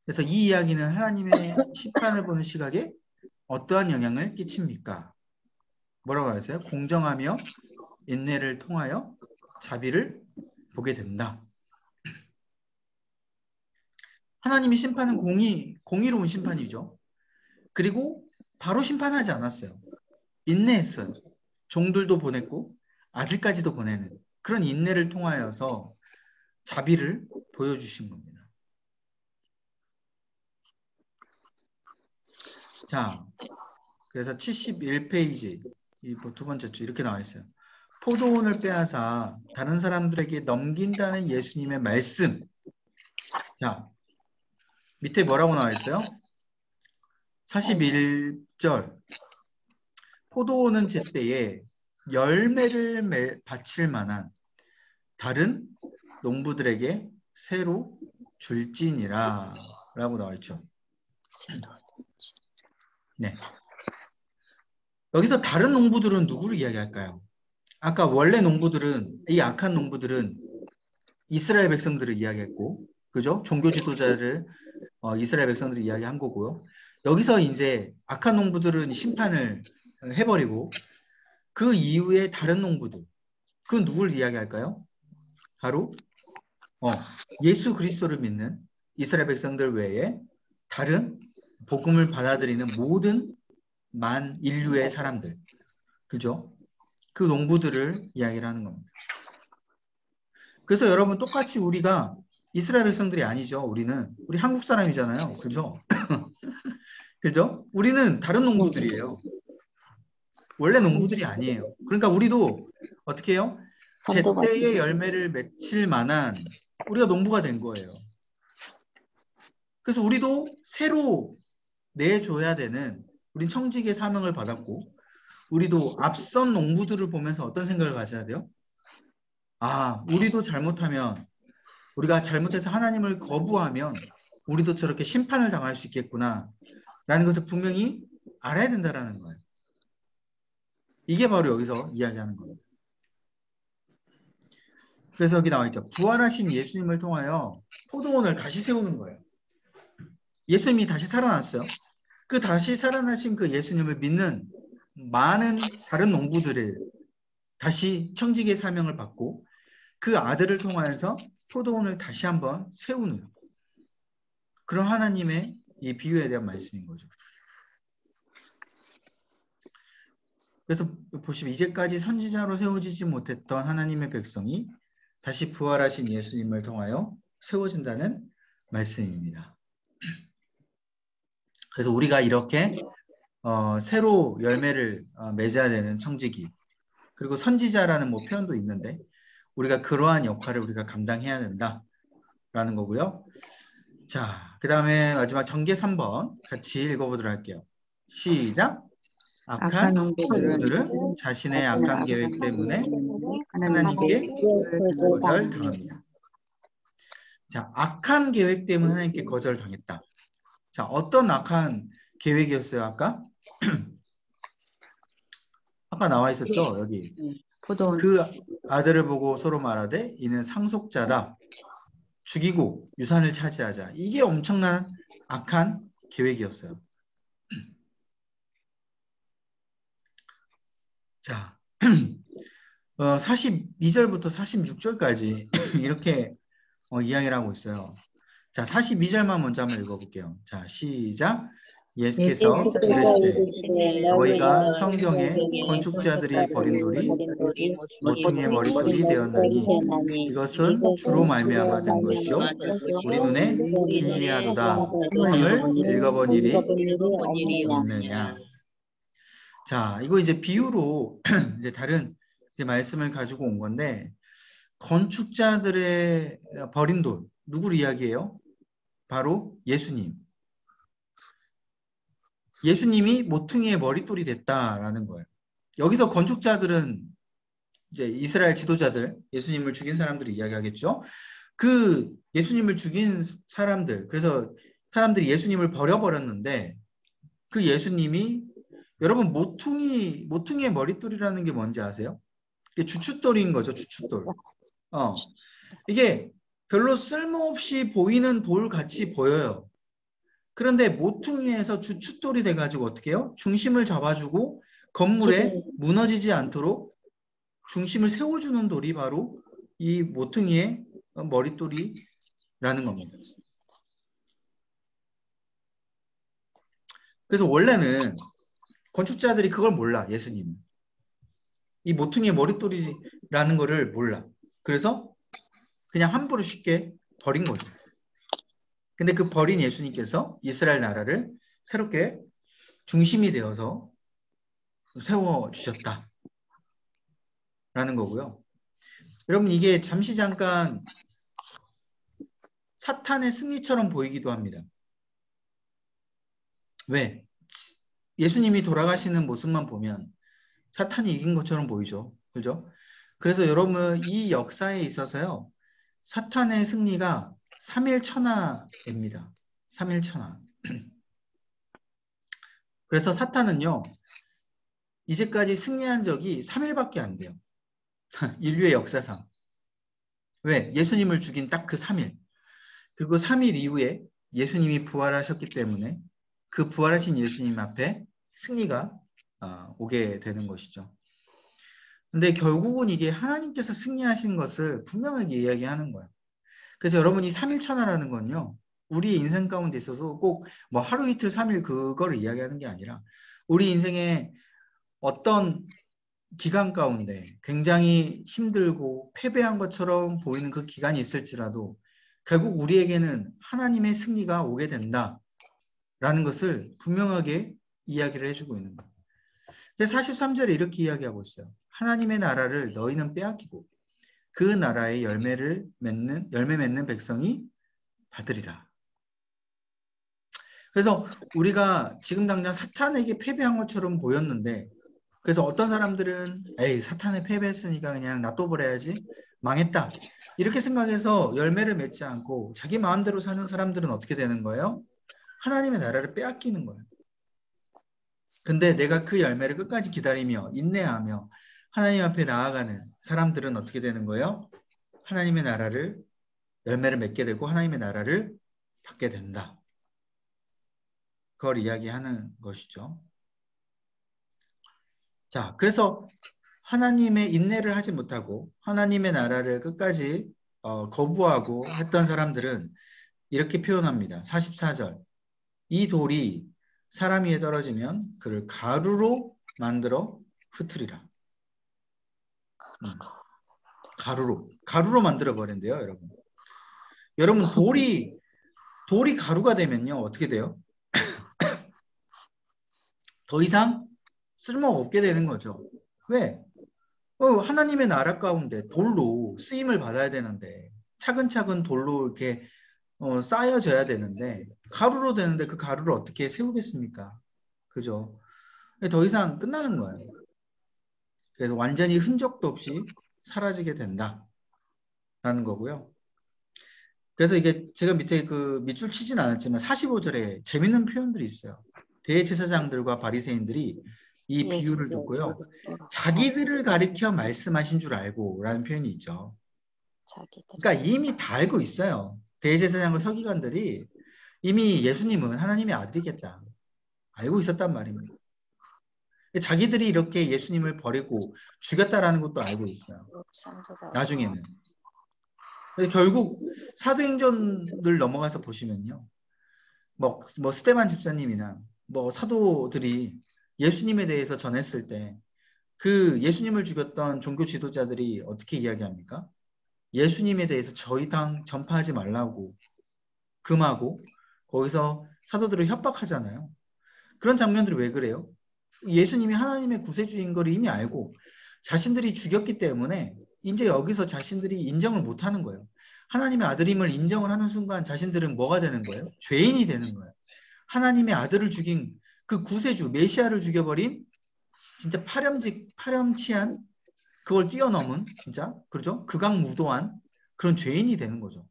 Speaker 1: 그래서 이 이야기는 하나님의 심판을 보는 시각에 어떠한 영향을 끼칩니까? 뭐라고 하세요? 공정하며 인내를 통하여 자비를 보게 된다. 하나님의 심판은 공의로운 심판이죠. 그리고 바로 심판하지 않았어요. 인내했어요. 종들도 보냈고 아들까지도 보내는 그런 인내를 통하여서 자비를 보여주신 겁니다. 자, 그래서 71페이지 이 두 번째 줄 이렇게 나와 있어요. 포도원을 빼앗아 다른 사람들에게 넘긴다는 예수님의 말씀. 자, 밑에 뭐라고 나와 있어요? 41절. 포도원은 제때에 열매를 바칠 만한 다른 농부들에게 새로 줄지니라 라고 나와 있죠. 네. 여기서 다른 농부들은 누구를 이야기할까요? 아까 원래 농부들은, 이 악한 농부들은 이스라엘 백성들을 이야기했고, 그죠? 종교 지도자를 이스라엘 백성들을 이야기한 거고요. 여기서 이제 악한 농부들은 심판을 해버리고 그 이후에 다른 농부들, 그 누구를 이야기할까요? 바로 예수 그리스도를 믿는 이스라엘 백성들 외에 다른 복음을 받아들이는 모든 만 인류의 사람들, 그죠? 그 농부들을 이야기를 하는 겁니다. 그래서 여러분 똑같이 우리가 이스라엘 백성들이 아니죠. 우리 한국 사람이잖아요. 그죠? 그죠? 우리는 다른 농부들이에요. 원래 농부들이 아니에요. 그러니까 우리도 어떻게 해요? 제때의 열매를 맺힐 만한 우리가 농부가 된 거예요. 그래서 우리도 새로 내줘야 되는, 우린 청지기의 사명을 받았고, 우리도 앞선 농부들을 보면서 어떤 생각을 가져야 돼요? 아, 우리도 잘못하면, 우리가 잘못해서 하나님을 거부하면 우리도 저렇게 심판을 당할 수 있겠구나 라는 것을 분명히 알아야 된다는 거예요. 이게 바로 여기서 이야기하는 겁니다. 그래서 여기 나와 있죠. 부활하신 예수님을 통하여 포도원을 다시 세우는 거예요. 예수님이 다시 살아났어요. 그 다시 살아나신 그 예수님을 믿는 많은 다른 농부들을 다시 청지기의 사명을 받고 그 아들을 통하여서 포도원을 다시 한번 세우는 그런 하나님의 이 비유에 대한 말씀인 거죠. 그래서 보시면 이제까지 선지자로 세워지지 못했던 하나님의 백성이 다시 부활하신 예수님을 통하여 세워진다는 말씀입니다. 그래서 우리가 이렇게 새로 열매를 맺어야 되는 청지기, 그리고 선지자라는 뭐 표현도 있는데 우리가 그러한 역할을 우리가 감당해야 된다라는 거고요. 자, 그 다음에 마지막 전개 3번 같이 읽어보도록 할게요. 시작! 악한 농부들은 자신의 악한 계획 때문에 하나님께 거절당합니다. 자, 악한 계획 때문에 하나님께 거절당했다. 자, 어떤 악한 계획이었어요, 아까? 아까 나와 있었죠, 여기. 그 아들을 보고 서로 말하되 이는 상속자다. 죽이고 유산을 차지하자. 이게 엄청난 악한 계획이었어요. 자, 42절부터 46절까지 이렇게 이야기를 하고 있어요. 자, 42절만 먼저 한번 읽어볼게요. 자, 시작. 예수께서 이르시되 너희가 성경에 건축자들이 버린 돌이 모퉁이의 머릿돌이 되었나니 이것은 주로 말미암아 된 것이요 우리 눈에 기이하도다 함을 읽어본 일이 없느냐. 자, 이거 이제 비유로 이제 다른 이제 말씀을 가지고 온 건데 건축자들의 버린 돌 누구를 이야기해요? 바로 예수님. 예수님이 모퉁이의 머릿돌이 됐다라는 거예요. 여기서 건축자들은 이제 이스라엘 지도자들, 예수님을 죽인 사람들을 이야기하겠죠. 그 예수님을 죽인 사람들, 그래서 사람들이 예수님을 버려버렸는데 그 예수님이 여러분 모퉁이의 머릿돌이라는 게 뭔지 아세요? 이게 주춧돌인 거죠, 주춧돌. 이게 별로 쓸모없이 보이는 돌 같이 보여요. 그런데 모퉁이에서 주춧돌이 돼가지고 어떻게 해요? 중심을 잡아주고 건물에 무너지지 않도록 중심을 세워주는 돌이 바로 이 모퉁이의 머릿돌이라는 겁니다. 그래서 원래는 건축자들이 그걸 몰라, 예수님은. 이 모퉁이의 머릿돌이라는 거를 몰라. 그래서 그냥 함부로 쉽게 버린 거죠. 근데 그 버린 예수님께서 이스라엘 나라를 새롭게 중심이 되어서 세워주셨다. 라는 거고요. 여러분 이게 잠시 잠깐 사탄의 승리처럼 보이기도 합니다. 왜? 예수님이 돌아가시는 모습만 보면 사탄이 이긴 것처럼 보이죠. 그죠? 그래서 여러분 이 역사에 있어서요. 사탄의 승리가 3일천하입니다. 3일천하. 그래서 사탄은요. 이제까지 승리한 적이 3일밖에 안 돼요. 인류의 역사상. 왜? 예수님을 죽인 딱 그 3일. 그리고 3일 이후에 예수님이 부활하셨기 때문에 그 부활하신 예수님 앞에 승리가 오게 되는 것이죠. 근데 결국은 이게 하나님께서 승리하신 것을 분명하게 이야기하는 거예요. 그래서 여러분이 3일천하라는 건요. 우리 인생 가운데 있어서 꼭 뭐 하루 이틀 3일 그거를 이야기하는 게 아니라 우리 인생의 어떤 기간 가운데 굉장히 힘들고 패배한 것처럼 보이는 그 기간이 있을지라도 결국 우리에게는 하나님의 승리가 오게 된다라는 것을 분명하게 이야기를 해주고 있는 거예요. 그래서 43절에 이렇게 이야기하고 있어요. 하나님의 나라를 너희는 빼앗기고 그 나라의 열매 맺는 백성이 받으리라. 그래서 우리가 지금 당장 사탄에게 패배한 것처럼 보였는데 그래서 어떤 사람들은 에이 사탄에 패배했으니까 그냥 놔둬버려야지 망했다 이렇게 생각해서 열매를 맺지 않고 자기 마음대로 사는 사람들은 어떻게 되는 거예요? 하나님의 나라를 빼앗기는 거예요. 근데 내가 그 열매를 끝까지 기다리며 인내하며 하나님 앞에 나아가는 사람들은 어떻게 되는 거예요? 하나님의 나라를 열매를 맺게 되고 하나님의 나라를 받게 된다. 그걸 이야기하는 것이죠. 자, 그래서 하나님의 인내를 하지 못하고 하나님의 나라를 끝까지 거부하고 했던 사람들은 이렇게 표현합니다. 44절. 이 돌이 사람 위에 떨어지면 그를 가루로 만들어 흩으리라. 가루로 만들어 버린대요, 여러분. 여러분 돌이 가루가 되면요 어떻게 돼요? 더 이상 쓸모가 없게 되는 거죠. 왜? 하나님의 나라 가운데 돌로 쓰임을 받아야 되는데 차근차근 돌로 이렇게 쌓여져야 되는데 가루로 되는데 그 가루를 어떻게 세우겠습니까? 그죠? 더 이상 끝나는 거예요. 그래서 완전히 흔적도 없이 사라지게 된다라는 거고요. 그래서 이게 제가 밑에 그 밑줄 치진 않았지만 45절에 재밌는 표현들이 있어요. 대제사장들과 바리새인들이 이 비유를 듣고요. 자기들을 가리켜 말씀하신 줄 알고 라는 표현이 있죠. 그러니까 이미 다 알고 있어요. 대제사장과 서기관들이 이미 예수님은 하나님의 아들이겠다. 알고 있었단 말입니다. 자기들이 이렇게 예수님을 버리고 죽였다라는 것도 알고 있어요. 나중에는. 결국 사도행전을 넘어가서 보시면요. 뭐 스데반 집사님이나 뭐 사도들이 예수님에 대해서 전했을 때 그 예수님을 죽였던 종교 지도자들이 어떻게 이야기합니까? 예수님에 대해서 더 이상 전파하지 말라고 금하고 거기서 사도들을 협박하잖아요. 그런 장면들이 왜 그래요? 예수님이 하나님의 구세주인 걸 이미 알고 자신들이 죽였기 때문에 이제 여기서 자신들이 인정을 못하는 거예요. 하나님의 아들임을 인정을 하는 순간 자신들은 뭐가 되는 거예요? 죄인이 되는 거예요. 하나님의 아들을 죽인 그 구세주 메시아를 죽여버린 진짜 파렴치한 그걸 뛰어넘은 진짜 그렇죠? 극악무도한 그런 죄인이 되는 거죠.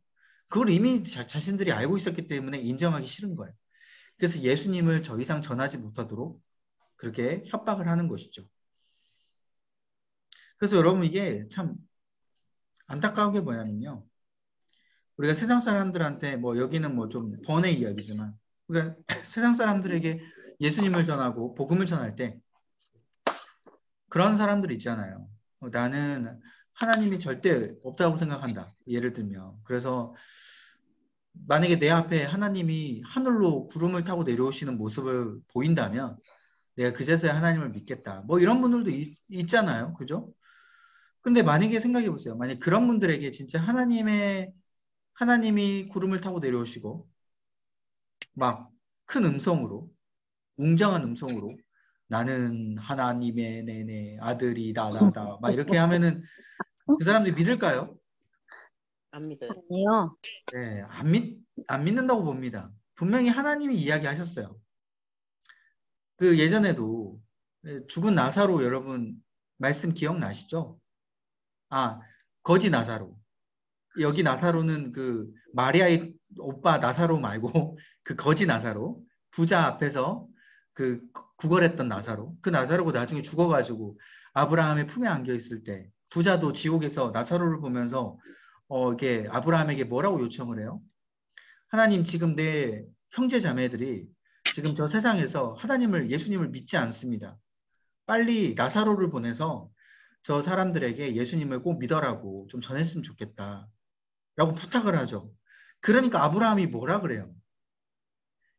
Speaker 1: 그걸 이미 자신들이 알고 있었기 때문에 인정하기 싫은 거예요. 그래서 예수님을 더 이상 전하지 못하도록 그렇게 협박을 하는 것이죠. 그래서 여러분 이게 참 안타까운 게 뭐냐면요. 우리가 세상 사람들한테 뭐 여기는 뭐 좀 번의 이야기지만 우리가 세상 사람들에게 예수님을 전하고 복음을 전할 때 그런 사람들 있잖아요. 나는 하나님이 절대 없다고 생각한다. 예를 들면. 그래서 만약에 내 앞에 하나님이 하늘로 구름을 타고 내려오시는 모습을 보인다면 내가 그제서야 하나님을 믿겠다. 뭐 이런 분들도 있잖아요. 그죠? 근데 만약에 생각해 보세요. 만약 그런 분들에게 진짜 하나님이 구름을 타고 내려오시고 막 큰 음성으로 웅장한 음성으로 나는 하나님의 내내 아들이 나다 막 이렇게 하면은 그 사람들이 믿을까요?
Speaker 3: 안 믿어요.
Speaker 4: 아니요.
Speaker 1: 네, 안 믿는다고 봅니다. 분명히 하나님이 이야기하셨어요. 그 예전에도 죽은 나사로 여러분 말씀 기억나시죠? 거지 나사로. 여기 나사로는 그 마리아의 오빠 나사로 말고 그 거지 나사로, 부자 앞에서 그 구걸했던 나사로. 그 나사로가 나중에 죽어가지고 아브라함의 품에 안겨 있을 때 부자도 지옥에서 나사로를 보면서 이게 아브라함에게 뭐라고 요청을 해요? 하나님, 지금 내 형제 자매들이 지금 저 세상에서 하나님을, 예수님을 믿지 않습니다. 빨리 나사로를 보내서 저 사람들에게 예수님을 꼭 믿어라고 좀 전했으면 좋겠다 라고 부탁을 하죠. 그러니까 아브라함이 뭐라 그래요?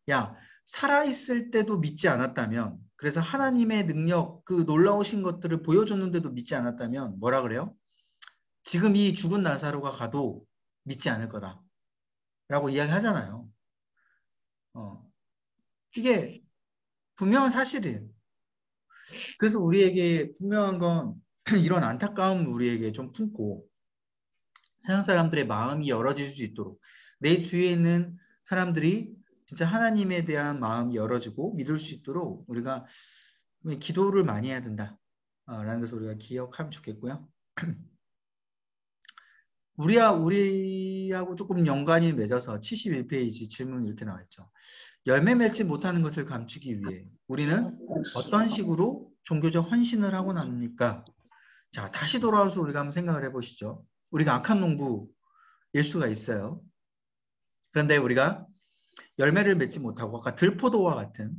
Speaker 1: 야, 살아있을 때도 믿지 않았다면, 그래서 하나님의 능력, 그 놀라우신 것들을 보여줬는데도 믿지 않았다면 뭐라 그래요? 지금 이 죽은 나사로가 가도 믿지 않을 거다 라고 이야기하잖아요. 이게 분명한 사실이에요. 그래서 우리에게 분명한 건 이런 안타까움을 우리에게 좀 품고 세상 사람들의 마음이 열어질 수 있도록, 내 주위에 있는 사람들이 진짜 하나님에 대한 마음이 열어지고 믿을 수 있도록 우리가 기도를 많이 해야 된다 라는 것을 우리가 기억하면 좋겠고요. 우리하고 조금 연관이 맺어서 71페이지 질문이 이렇게 나와있죠. 열매 맺지 못하는 것을 감추기 위해 우리는 어떤 식으로 종교적 헌신을 하고 나옵니까? 자, 다시 돌아와서 우리가 한번 생각을 해보시죠. 우리가 악한 농부일 수가 있어요. 그런데 우리가 열매를 맺지 못하고 아까 들포도와 같은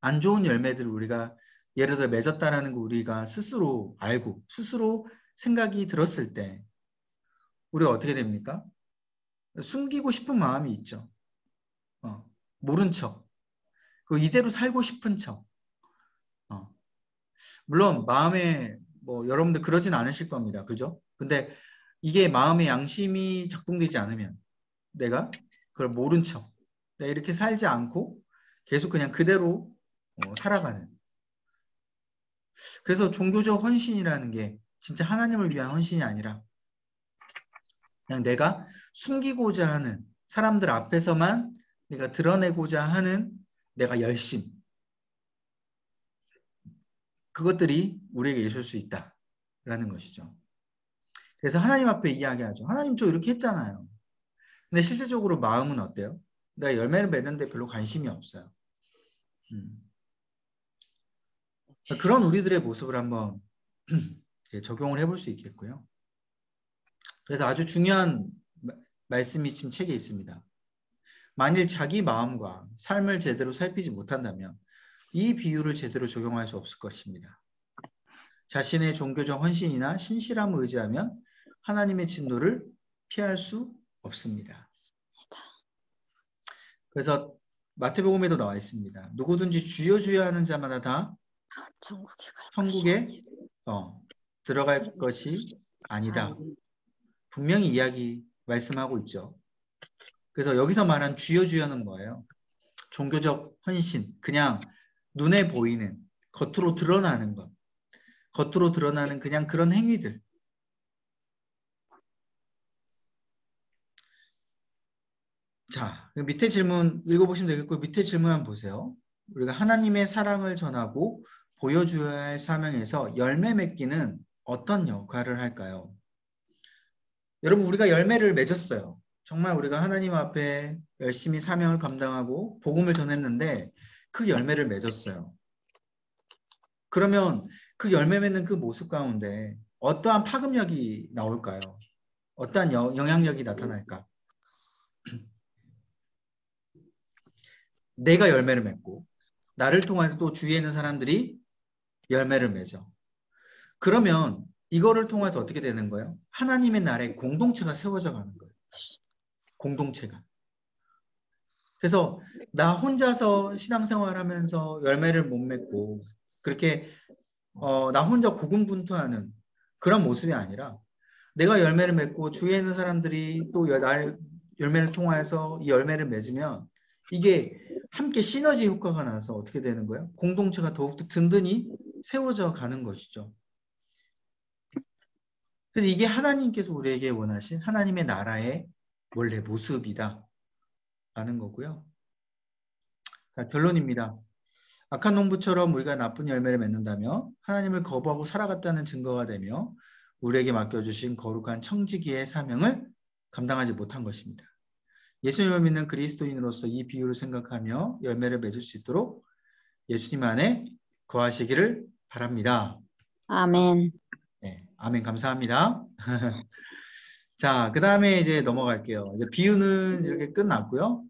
Speaker 1: 안 좋은 열매들을 우리가 예를 들어 맺었다라는 거 우리가 스스로 알고 스스로 생각이 들었을 때 우리가 어떻게 됩니까? 숨기고 싶은 마음이 있죠. 모른 척. 이대로 살고 싶은 척. 물론 마음에 여러분들 그러진 않으실 겁니다. 그죠? 근데 이게 마음의 양심이 작동되지 않으면 내가 그걸 모른 척, 내가 이렇게 살지 않고 계속 그냥 그대로 살아가는. 그래서 종교적 헌신이라는 게 진짜 하나님을 위한 헌신이 아니라 그냥 내가 숨기고자 하는, 사람들 앞에서만 내가 드러내고자 하는 내가 열심, 그것들이 우리에게 있을 수 있다라는 것이죠. 그래서 하나님 앞에 이야기하죠. 하나님, 저 이렇게 했잖아요. 근데 실제적으로 마음은 어때요? 내가 열매를 맺는데 별로 관심이 없어요. 그런 우리들의 모습을 한번 적용을 해볼 수 있겠고요. 그래서 아주 중요한 말씀이 지금 책에 있습니다. 만일 자기 마음과 삶을 제대로 살피지 못한다면 이 비유를 제대로 적용할 수 없을 것입니다. 자신의 종교적 헌신이나 신실함을 의지하면 하나님의 진노를 피할 수 없습니다. 그래서 마태복음에도 나와 있습니다. 누구든지 주여 주여 하는 자마다 다 천국에 들어갈 것이 아니다. 분명히 말씀하고 있죠. 그래서 여기서 말한 주여 주여는 뭐예요? 종교적 헌신, 그냥 눈에 보이는, 겉으로 드러나는 것, 겉으로 드러나는 그냥 그런 행위들. 자, 밑에 질문 읽어보시면 되겠고, 밑에 질문 한번 보세요. 우리가 하나님의 사랑을 전하고 보여줘야 할 사명에서 열매 맺기는 어떤 역할을 할까요? 여러분, 우리가 열매를 맺었어요. 정말 우리가 하나님 앞에 열심히 사명을 감당하고 복음을 전했는데 그 열매를 맺었어요. 그러면 그 열매 맺는 그 모습 가운데 어떠한 파급력이 나올까요? 어떠한 영향력이 나타날까? 내가 열매를 맺고 나를 통해서 또 주위에 있는 사람들이 열매를 맺어. 그러면 이거를 통해서 어떻게 되는 거예요? 하나님의 나라의 공동체가 세워져 가는 거예요. 공동체가. 그래서 나 혼자서 신앙생활하면서 열매를 못 맺고 그렇게 나 혼자 고군분투하는 그런 모습이 아니라 내가 열매를 맺고 주위에 있는 사람들이 또 열매를 통해서 이 열매를 맺으면 이게 함께 시너지 효과가 나서 어떻게 되는 거예요? 공동체가 더욱더 든든히 세워져 가는 것이죠. 그래서 이게 하나님께서 우리에게 원하신 하나님의 나라의 원래 모습이다 라는 거고요. 자, 결론입니다. 악한 농부처럼 우리가 나쁜 열매를 맺는다며 하나님을 거부하고 살아갔다는 증거가 되며 우리에게 맡겨주신 거룩한 청지기의 사명을 감당하지 못한 것입니다. 예수님을 믿는 그리스도인으로서 이 비유를 생각하며 열매를 맺을 수 있도록 예수님 안에 거하시기를 바랍니다.
Speaker 4: 아멘.
Speaker 1: 네, 아멘. 감사합니다. 자, 그 다음에 이제 넘어갈게요. 이제 비유는 이렇게 끝났고요.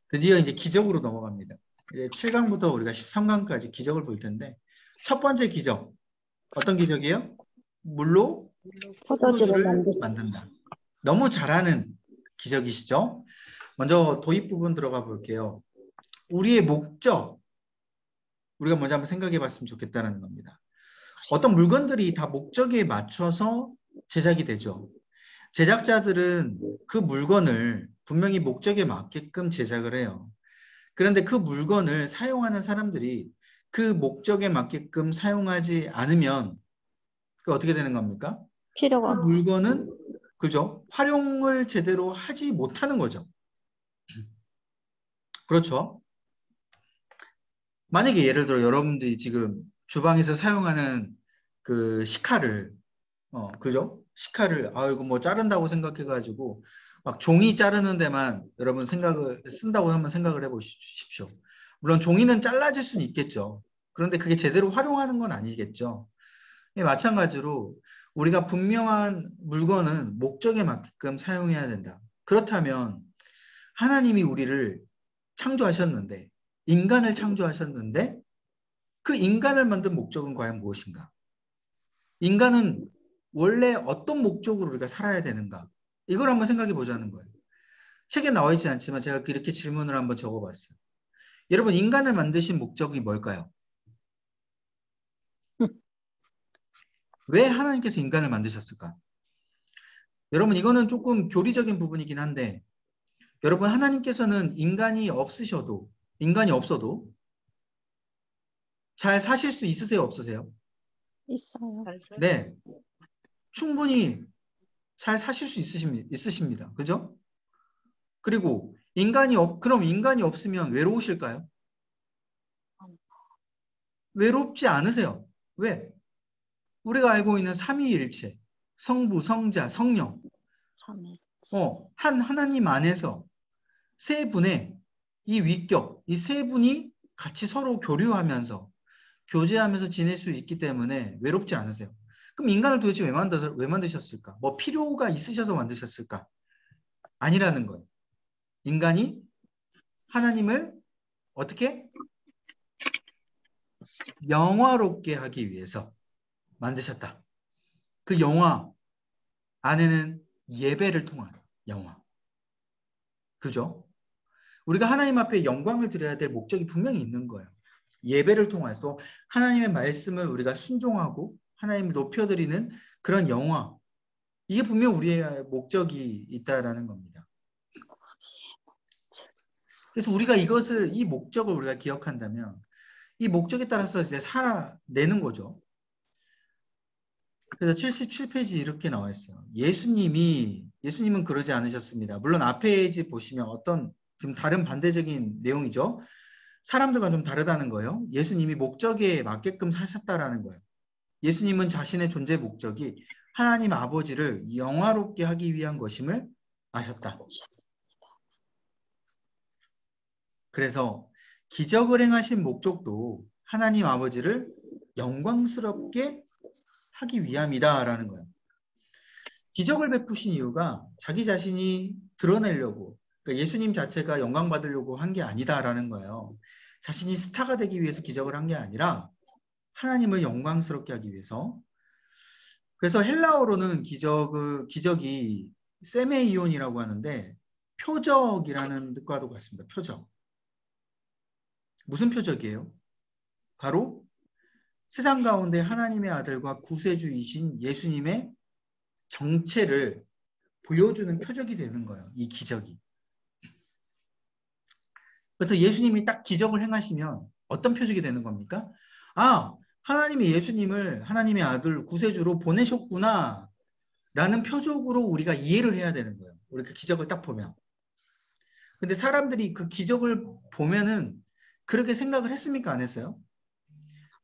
Speaker 1: 드디어 이제 기적으로 넘어갑니다. 이제 7강부터 우리가 13강까지 기적을 볼 텐데, 첫 번째 기적. 어떤 기적이에요? 물로
Speaker 4: 포도주를
Speaker 1: 포도주를
Speaker 4: 만드시.
Speaker 1: 만든다. 너무 잘하는 기적이시죠? 먼저 도입 부분 들어가 볼게요. 우리의 목적, 우리가 먼저 한번 생각해 봤으면 좋겠다는 겁니다. 어떤 물건들이 다 목적에 맞춰서 제작이 되죠. 제작자들은 그 물건을 분명히 목적에 맞게끔 제작을 해요. 그런데 그 물건을 사용하는 사람들이 그 목적에 맞게끔 사용하지 않으면 그 어떻게 되는 겁니까?
Speaker 4: 필요가
Speaker 1: 그
Speaker 4: 없지.
Speaker 1: 물건은 그죠? 활용을 제대로 하지 못하는 거죠. 그렇죠? 만약에 예를 들어 여러분들이 지금 주방에서 사용하는 그 식칼을 그죠? 식칼을 이거 뭐 자른다고 생각해가지고 막 종이 자르는 데만 여러분 생각을 쓴다고 한번 생각을 해보십시오. 물론 종이는 잘라질 수는 있겠죠. 그런데 그게 제대로 활용하는 건 아니겠죠. 마찬가지로 우리가 분명한 물건은 목적에 맞게끔 사용해야 된다. 그렇다면 하나님이 우리를 창조하셨는데 인간을 창조하셨는데 그 인간을 만든 목적은 과연 무엇인가? 인간은 원래 어떤 목적으로 우리가 살아야 되는가? 이걸 한번 생각해 보자는 거예요. 책에 나와 있지 않지만 제가 이렇게 질문을 한번 적어봤어요. 여러분, 인간을 만드신 목적이 뭘까요? 왜 하나님께서 인간을 만드셨을까? 여러분, 이거는 조금 교리적인 부분이긴 한데 여러분, 하나님께서는 인간이 없어도 잘 사실 수 있으세요, 없으세요?
Speaker 4: 있어요.
Speaker 1: 네, 충분히 잘 사실 수 있으십니다. 그죠? 그리고 그럼 인간이 없으면 외로우실까요? 외롭지 않으세요. 왜? 우리가 알고 있는 삼위일체, 성부, 성자, 성령,
Speaker 4: 삼일.
Speaker 1: 한 하나님 안에서 세 분의 이 위격, 이 세 분이 같이 서로 교류하면서 교제하면서 지낼 수 있기 때문에 외롭지 않으세요. 그럼 인간을 도대체 왜 만드셨을까? 뭐 필요가 있으셔서 만드셨을까? 아니라는 거예요. 인간이 하나님을 어떻게? 영화롭게 하기 위해서 만드셨다. 그 영화 안에는 예배를 통한 영화. 그죠? 우리가 하나님 앞에 영광을 드려야 될 목적이 분명히 있는 거예요. 예배를 통해서 하나님의 말씀을 우리가 순종하고 하나님을 높여드리는 그런 영화. 이게 분명 우리의 목적이 있다라는 겁니다. 그래서 우리가 이 목적을 우리가 기억한다면 이 목적에 따라서 이제 살아내는 거죠. 그래서 77페이지 이렇게 나와 있어요. 예수님은 그러지 않으셨습니다. 물론 앞 페이지 보시면 지금 다른 반대적인 내용이죠. 사람들과 좀 다르다는 거예요. 예수님이 목적에 맞게끔 사셨다라는 거예요. 예수님은 자신의 존재 목적이 하나님 아버지를 영화롭게 하기 위한 것임을 아셨다. 그래서 기적을 행하신 목적도 하나님 아버지를 영광스럽게 하기 위함이다라는 거예요. 기적을 베푸신 이유가 자기 자신이 드러내려고, 그러니까 예수님 자체가 영광 받으려고 한 게 아니다라는 거예요. 자신이 스타가 되기 위해서 기적을 한 게 아니라 하나님을 영광스럽게 하기 위해서. 그래서 헬라어로는 기적이 세메이온이라고 하는데 표적이라는 뜻과도 같습니다. 표적. 무슨 표적이에요? 바로 세상 가운데 하나님의 아들과 구세주이신 예수님의 정체를 보여주는 표적이 되는 거예요. 이 기적이. 그래서 예수님이 딱 기적을 행하시면 어떤 표적이 되는 겁니까? 하나님이 예수님을 하나님의 아들 구세주로 보내셨구나 라는 표적으로 우리가 이해를 해야 되는 거예요. 우리 그 기적을 딱 보면. 근데 사람들이 그 기적을 보면은 그렇게 생각을 했습니까? 안 했어요?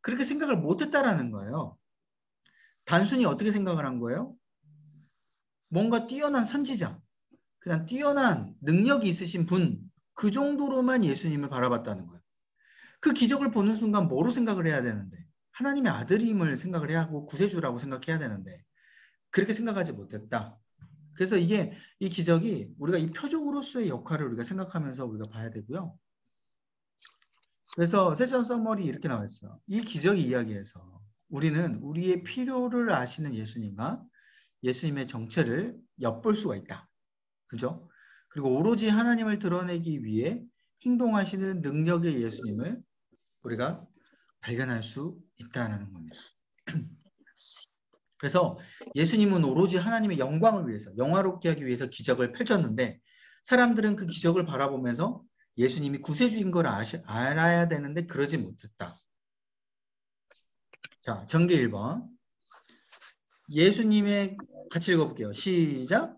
Speaker 1: 그렇게 생각을 못했다라는 거예요. 단순히 어떻게 생각을 한 거예요? 뭔가 뛰어난 선지자, 그냥 뛰어난 능력이 있으신 분, 그 정도로만 예수님을 바라봤다는 거예요. 그 기적을 보는 순간 뭐로 생각을 해야 되는데, 하나님의 아들임을 생각을 해야 하고 구세주라고 생각해야 되는데 그렇게 생각하지 못했다. 그래서 이 기적이 우리가 이 표적으로서의 역할을 우리가 생각하면서 우리가 봐야 되고요. 그래서 세션 서머리 이렇게 나와 있어요. 이 기적의 이야기에서 우리는 우리의 필요를 아시는 예수님과 예수님의 정체를 엿볼 수가 있다. 그죠? 그리고 오로지 하나님을 드러내기 위해 행동하시는 능력의 예수님을 우리가 발견할 수 있다는 겁니다. 그래서 예수님은 오로지 하나님의 영광을 위해서, 영화롭게 하기 위해서 기적을 펼쳤는데 사람들은 그 기적을 바라보면서 예수님이 구세주인 걸 알아야 되는데 그러지 못했다. 자, 전개 1번. 예수님의 같이 읽어볼게요. 시작.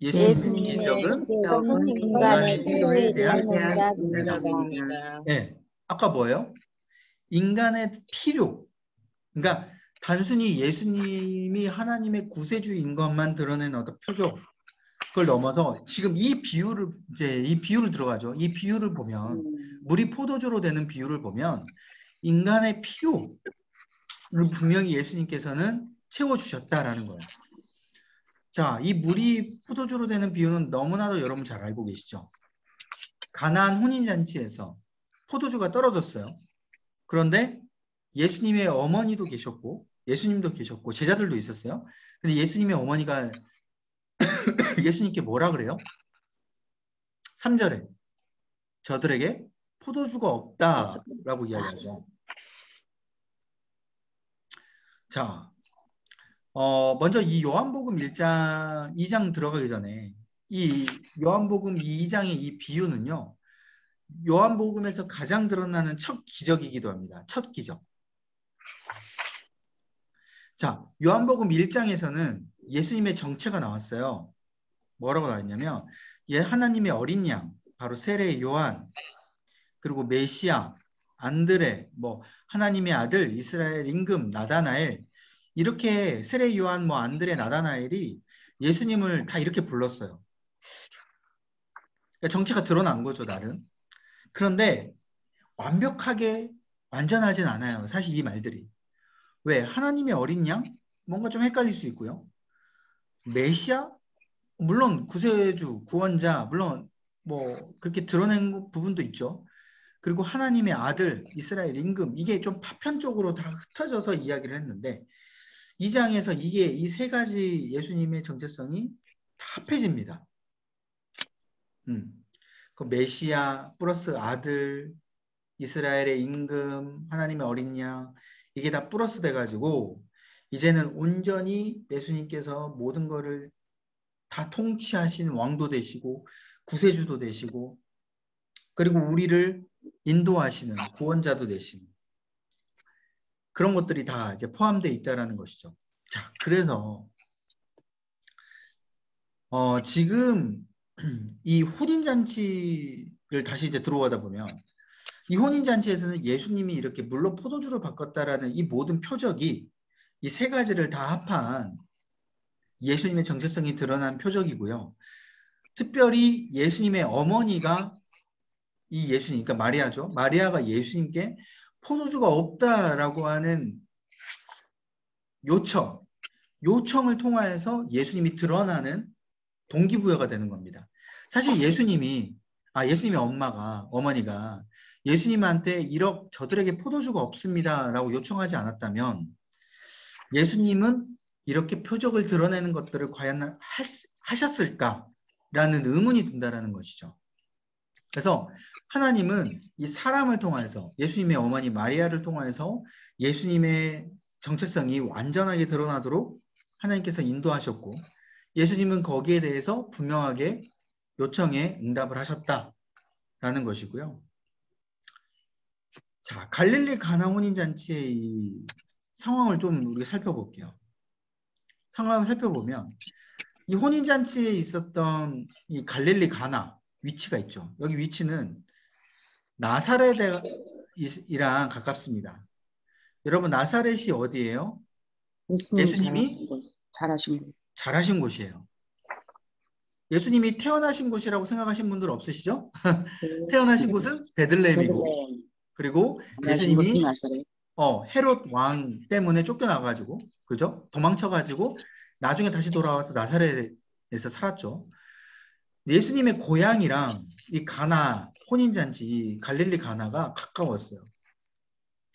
Speaker 1: 예수님의 기적은 인간의 필요에 대한
Speaker 3: 응답입니다.
Speaker 1: 네. 아까 뭐예요? 인간의 필요. 그러니까 단순히 예수님이 하나님의 구세주인 것만 드러낸 어떤 표적, 그걸 넘어서 지금 이 비유를 들어가죠. 이 비유를 보면, 물이 포도주로 되는 비유를 보면 인간의 필요를 분명히 예수님께서는 채워주셨다라는 거예요. 자, 이 물이 포도주로 되는 비유는 너무나도 여러분 잘 알고 계시죠? 가나안 혼인잔치에서 포도주가 떨어졌어요. 그런데 예수님의 어머니도 계셨고 예수님도 계셨고 제자들도 있었어요. 근데 예수님의 어머니가 예수님께 뭐라 그래요? 3절에 저들에게 포도주가 없다라고 이야기하죠. 자, 먼저 이 요한복음 2장 들어가기 전에 이 요한복음 2장의 이 비유는요. 요한복음에서 가장 드러나는 첫 기적이기도 합니다. 첫 기적. 자, 요한복음 1장에서는 예수님의 정체가 나왔어요. 뭐라고 나왔냐면 하나님의 어린 양, 바로 세례 요한, 그리고 메시아, 안드레, 하나님의 아들, 이스라엘 임금, 나다나엘, 이렇게 세례 요한, 안드레, 나다나엘이 예수님을 다 이렇게 불렀어요. 그러니까 정체가 드러난 거죠, 나름. 그런데 완벽하게 완전하진 않아요. 사실 이 말들이. 왜? 하나님의 어린 양? 뭔가 좀 헷갈릴 수 있고요. 메시아? 물론 구세주, 구원자, 물론 그렇게 드러낸 부분도 있죠. 그리고 하나님의 아들, 이스라엘 임금, 이게 좀 파편적으로 다 흩어져서 이야기를 했는데 이 장에서 이 세 가지 예수님의 정체성이 다 합해집니다. 그 메시아 플러스 아들, 이스라엘의 임금, 하나님의 어린 양, 이게 다 플러스 돼가지고 이제는 온전히 예수님께서 모든 거를 다 통치하신 왕도 되시고 구세주도 되시고 그리고 우리를 인도하시는 구원자도 되시는 그런 것들이 다 이제 포함되어 있다라는 것이죠. 자, 그래서 지금 이 혼인잔치를 다시 이제 들어가다 보면 이 혼인잔치에서는 예수님이 이렇게 물로 포도주로 바꿨다라는 이 모든 표적이 이 세 가지를 다 합한 예수님의 정체성이 드러난 표적이고요. 특별히 예수님의 어머니가 이 예수님, 그러니까 마리아죠. 마리아가 예수님께 포도주가 없다라고 하는 요청을 통하여서 예수님이 드러나는 동기부여가 되는 겁니다. 사실 예수님의 어머니가 예수님한테 저들에게 포도주가 없습니다라고 요청하지 않았다면 예수님은 이렇게 표적을 드러내는 것들을 과연 하셨을까라는 의문이 든다라는 것이죠. 그래서 하나님은 이 사람을 통해서 예수님의 어머니 마리아를 통해서 예수님의 정체성이 완전하게 드러나도록 하나님께서 인도하셨고 예수님은 거기에 대해서 분명하게 요청에 응답을 하셨다라는 것이고요. 자, 갈릴리 가나 혼인잔치의 이 상황을 좀 우리가 살펴볼게요. 상황을 살펴보면 이 혼인잔치에 있었던 이 갈릴리 가나 위치가 있죠. 여기 위치는 나사렛이랑 가깝습니다. 여러분 나사렛이 어디예요? 예수님이
Speaker 3: 잘하신 분.
Speaker 1: 자라신 곳이에요. 예수님이 태어나신 곳이라고 생각하신 분들 없으시죠? 태어나신 곳은 베들레헴이고, 그리고 예수님이 헤롯 왕 때문에 쫓겨나가지고, 그죠? 도망쳐가지고 나중에 다시 돌아와서 나사렛에서 살았죠. 예수님의 고향이랑 이 가나 혼인잔치, 갈릴리 가나가 가까웠어요.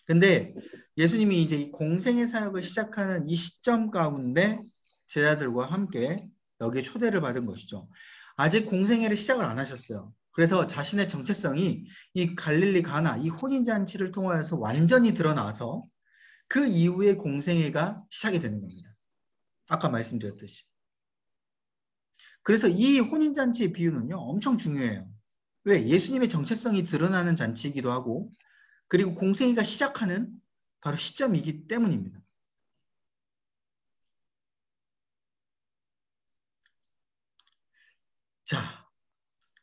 Speaker 1: 근데 예수님이 이제 이 공생의 사역을 시작하는 이 시점 가운데 제자들과 함께 여기에 초대를 받은 것이죠. 아직 공생애를 시작을 안 하셨어요. 그래서 자신의 정체성이 이 갈릴리 가나, 이 혼인잔치를 통하여서 완전히 드러나서 그 이후에 공생애가 시작이 되는 겁니다. 아까 말씀드렸듯이. 그래서 이 혼인잔치의 비유는요, 엄청 중요해요. 왜? 예수님의 정체성이 드러나는 잔치이기도 하고, 그리고 공생애가 시작하는 바로 시점이기 때문입니다. 자,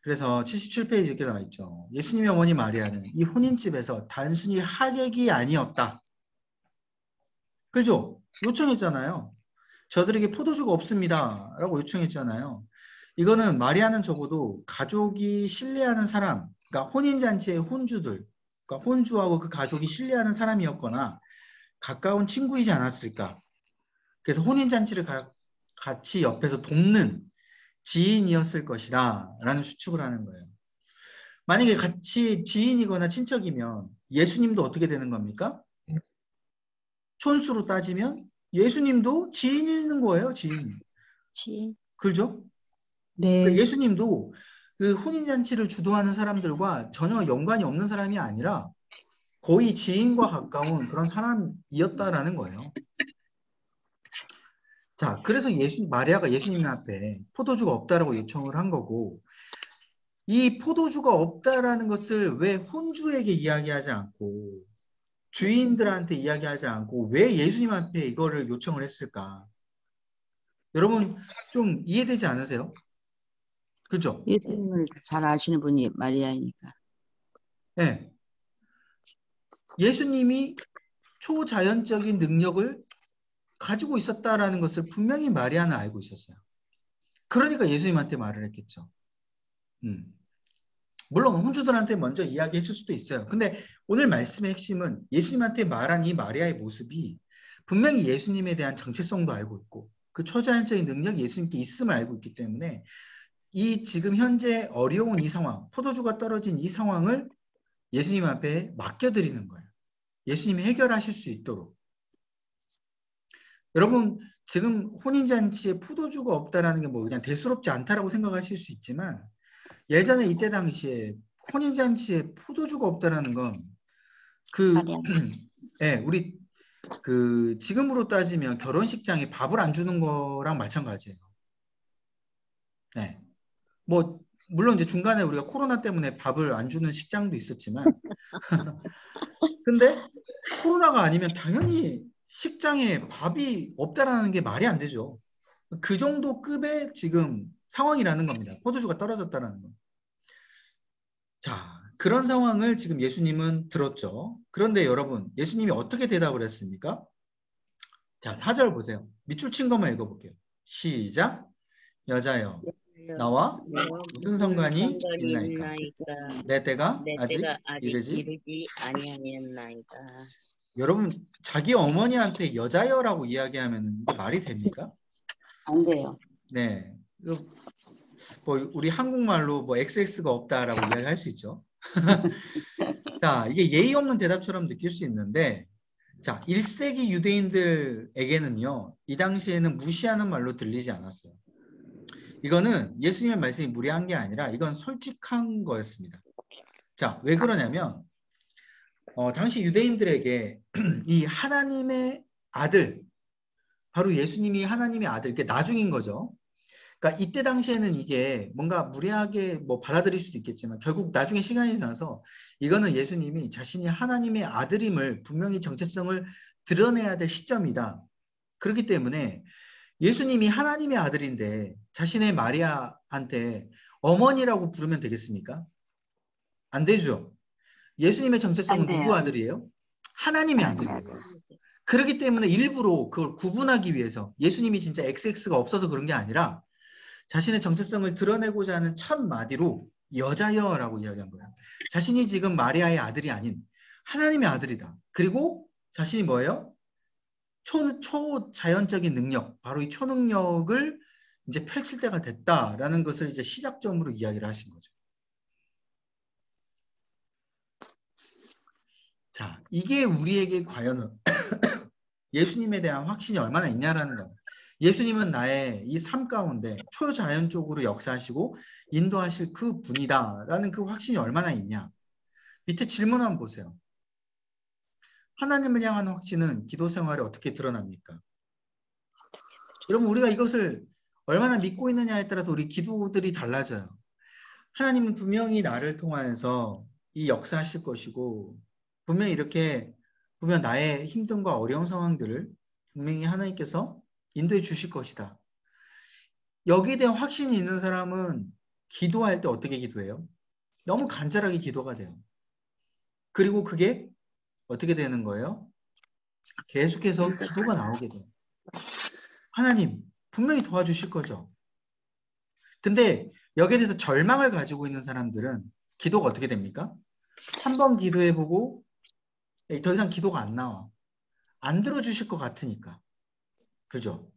Speaker 1: 그래서 77페이지 이렇게 나와 있죠. 예수님의 어머니 마리아는 이 혼인집에서 단순히 하객이 아니었다. 그죠? 요청했잖아요. 저들에게 포도주가 없습니다. 라고 요청했잖아요. 이거는 마리아는 적어도 가족이 신뢰하는 사람, 그러니까 혼인잔치의 혼주들, 그러니까 혼주하고 그 가족이 신뢰하는 사람이었거나 가까운 친구이지 않았을까. 그래서 혼인잔치를 같이 옆에서 돕는 지인이었을 것이다 라는 추측을 하는 거예요. 만약에 같이 지인이거나 친척이면 예수님도 어떻게 되는 겁니까? 촌수로 따지면 예수님도 지인이 있는 거예요. 지인. 그죠?
Speaker 2: 네.
Speaker 1: 그러니까 예수님도 그 혼인잔치를 주도하는 사람들과 전혀 연관이 없는 사람이 아니라 거의 지인과 가까운 그런 사람이었다라는 거예요. 자, 그래서 마리아가 예수님 앞에 포도주가 없다라고 요청을 한 거고, 이 포도주가 없다라는 것을 왜 혼주에게 이야기하지 않고 주인들한테 이야기하지 않고 왜 예수님 앞에 이거를 요청을 했을까? 여러분 좀 이해되지 않으세요? 그죠?
Speaker 3: 예수님을 잘 아시는 분이 마리아이니까.
Speaker 1: 네. 예수님이 초자연적인 능력을 가지고 있었다라는 것을 분명히 마리아는 알고 있었어요. 그러니까 예수님한테 말을 했겠죠. 물론 혼주들한테 먼저 이야기했을 수도 있어요. 근데 오늘 말씀의 핵심은 예수님한테 말한 이 마리아의 모습이 분명히 예수님에 대한 정체성도 알고 있고 그 초자연적인 능력이 예수님께 있음을 알고 있기 때문에 이 지금 현재 어려운 이 상황, 포도주가 떨어진 이 상황을 예수님 앞에 맡겨드리는 거예요. 예수님이 해결하실 수 있도록. 여러분 지금 혼인잔치에 포도주가 없다라는 게 뭐 그냥 대수롭지 않다라고 생각하실 수 있지만 예전에 이때 당시에 혼인잔치에 포도주가 없다라는 건 예, 우리 지금으로 따지면 결혼식장에 밥을 안 주는 거랑 마찬가지예요. 네. 뭐 물론 이제 중간에 우리가 코로나 때문에 밥을 안 주는 식장도 있었지만 근데 코로나가 아니면 당연히 식장에 밥이 없다라는 게 말이 안 되죠. 그 정도 급의 지금 상황이라는 겁니다. 포도주가 떨어졌다는 거. 자, 그런 상황을 지금 예수님은 들었죠. 그런데 여러분, 예수님이 어떻게 대답을 했습니까? 자, 4절 보세요. 밑줄 친 것만 읽어볼게요. 시작. 여자여, 나와 무슨 상관이 있나이까? 내 때가 아직 이르지
Speaker 3: 아니하였나이까.
Speaker 1: 여러분, 자기 어머니한테 여자여라고 이야기하면 이게 말이 됩니까?
Speaker 3: 안 돼요.
Speaker 1: 네. 뭐 우리 한국말로 뭐 XX가 없다라고 이야기할 수 있죠. 자, 이게 예의 없는 대답처럼 느낄 수 있는데 자, 1세기 유대인들에게는요. 이 당시에는 무시하는 말로 들리지 않았어요. 이거는 예수님의 말씀이 무례한 게 아니라 이건 솔직한 거였습니다. 자, 왜 그러냐면 당시 유대인들에게 이 하나님의 아들, 바로 예수님이 하나님의 아들, 이게 나중인 거죠. 그러니까 이때 당시에는 이게 뭔가 무례하게 뭐 받아들일 수도 있겠지만 결국 나중에 시간이 지나서 이거는 예수님이 자신이 하나님의 아들임을 분명히 정체성을 드러내야 될 시점이다. 그렇기 때문에 예수님이 하나님의 아들인데 자신의 마리아한테 어머니라고 부르면 되겠습니까? 안 되죠. 예수님의 정체성은
Speaker 3: 안 돼요.
Speaker 1: 누구 아들이에요? 하나님의 아들이에요. 그렇기 때문에 일부러 그걸 구분하기 위해서 예수님이 진짜 XX가 없어서 그런 게 아니라 자신의 정체성을 드러내고자 하는 첫 마디로 여자여라고 이야기한 거예요. 자신이 지금 마리아의 아들이 아닌 하나님의 아들이다. 그리고 자신이 뭐예요? 초자연적인 능력, 바로 이 초능력을 이제 펼칠 때가 됐다라는 것을 이제 시작점으로 이야기를 하신 거죠. 자, 이게 우리에게 과연 예수님에 대한 확신이 얼마나 있냐라는 거예요. 예수님은 나의 이 삶 가운데 초자연적으로 역사하시고 인도하실 그 분이다라는 그 확신이 얼마나 있냐. 밑에 질문 한번 보세요. 하나님을 향한 확신은 기도 생활에 어떻게 드러납니까? 여러분, 우리가 이것을 얼마나 믿고 있느냐에 따라서 우리 기도들이 달라져요. 하나님은 분명히 나를 통하여서 이 역사하실 것이고 분명히 이렇게 보면 나의 힘듦과 어려운 상황들을 분명히 하나님께서 인도해 주실 것이다. 여기에 대한 확신이 있는 사람은 기도할 때 어떻게 기도해요? 너무 간절하게 기도가 돼요. 그리고 그게 어떻게 되는 거예요? 계속해서 기도가 나오게 돼요. 하나님 분명히 도와주실 거죠. 근데 여기에 대해서 절망을 가지고 있는 사람들은 기도가 어떻게 됩니까? 한 번 기도해보고 더 이상 기도가 안 나와. 안 들어주실 것 같으니까. 그죠?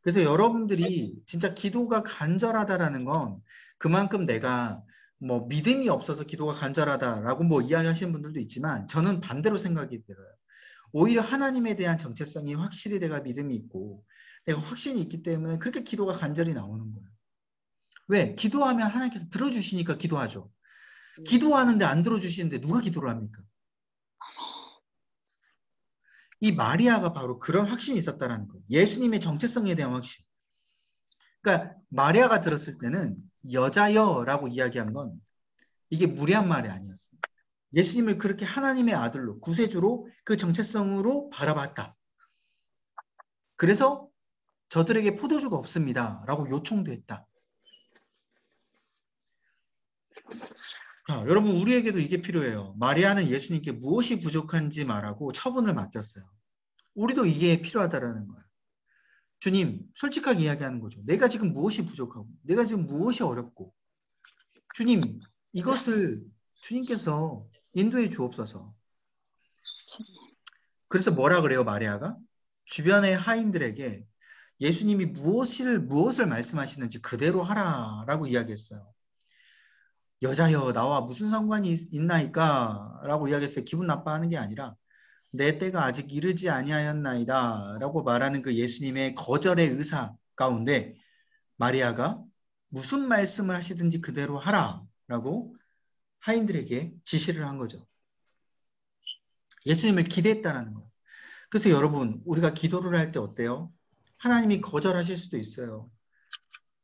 Speaker 1: 그래서 여러분들이 진짜 기도가 간절하다라는 건 그만큼 내가 뭐 믿음이 없어서 기도가 간절하다라고 뭐 이야기하시는 분들도 있지만 저는 반대로 생각이 들어요. 오히려 하나님에 대한 정체성이 확실히 내가 믿음이 있고 내가 확신이 있기 때문에 그렇게 기도가 간절히 나오는 거예요. 왜? 기도하면 하나님께서 들어주시니까 기도하죠. 기도하는데 안 들어주시는데 누가 기도를 합니까? 이 마리아가 바로 그런 확신이 있었다는 거예요. 예수님의 정체성에 대한 확신. 그러니까 마리아가 들었을 때는 여자여라고 이야기한 건 이게 무례한 말이 아니었어요. 예수님을 그렇게 하나님의 아들로 구세주로 그 정체성으로 바라봤다. 그래서 저들에게 포도주가 없습니다. 라고 요청도 했다. 자, 여러분 우리에게도 이게 필요해요. 마리아는 예수님께 무엇이 부족한지 말하고 처분을 맡겼어요. 우리도 이게 필요하다라는 거예요. 주님, 솔직하게 이야기하는 거죠. 내가 지금 무엇이 부족하고 내가 지금 무엇이 어렵고 주님, 이것을 주님께서 인도해 주옵소서. 그래서 뭐라 그래요, 마리아가? 주변의 하인들에게 예수님이 무엇을 말씀하시는지 그대로 하라라고 이야기했어요. 여자여, 나와 무슨 상관이 있나이까? 라고 이야기했어요. 기분 나빠하는 게 아니라 내 때가 아직 이르지 아니하였나이다 라고 말하는 그 예수님의 거절의 의사 가운데 마리아가 무슨 말씀을 하시든지 그대로 하라 라고 하인들에게 지시를 한 거죠. 예수님을 기대했다는 거예요. 그래서 여러분, 우리가 기도를 할 때 어때요? 하나님이 거절하실 수도 있어요.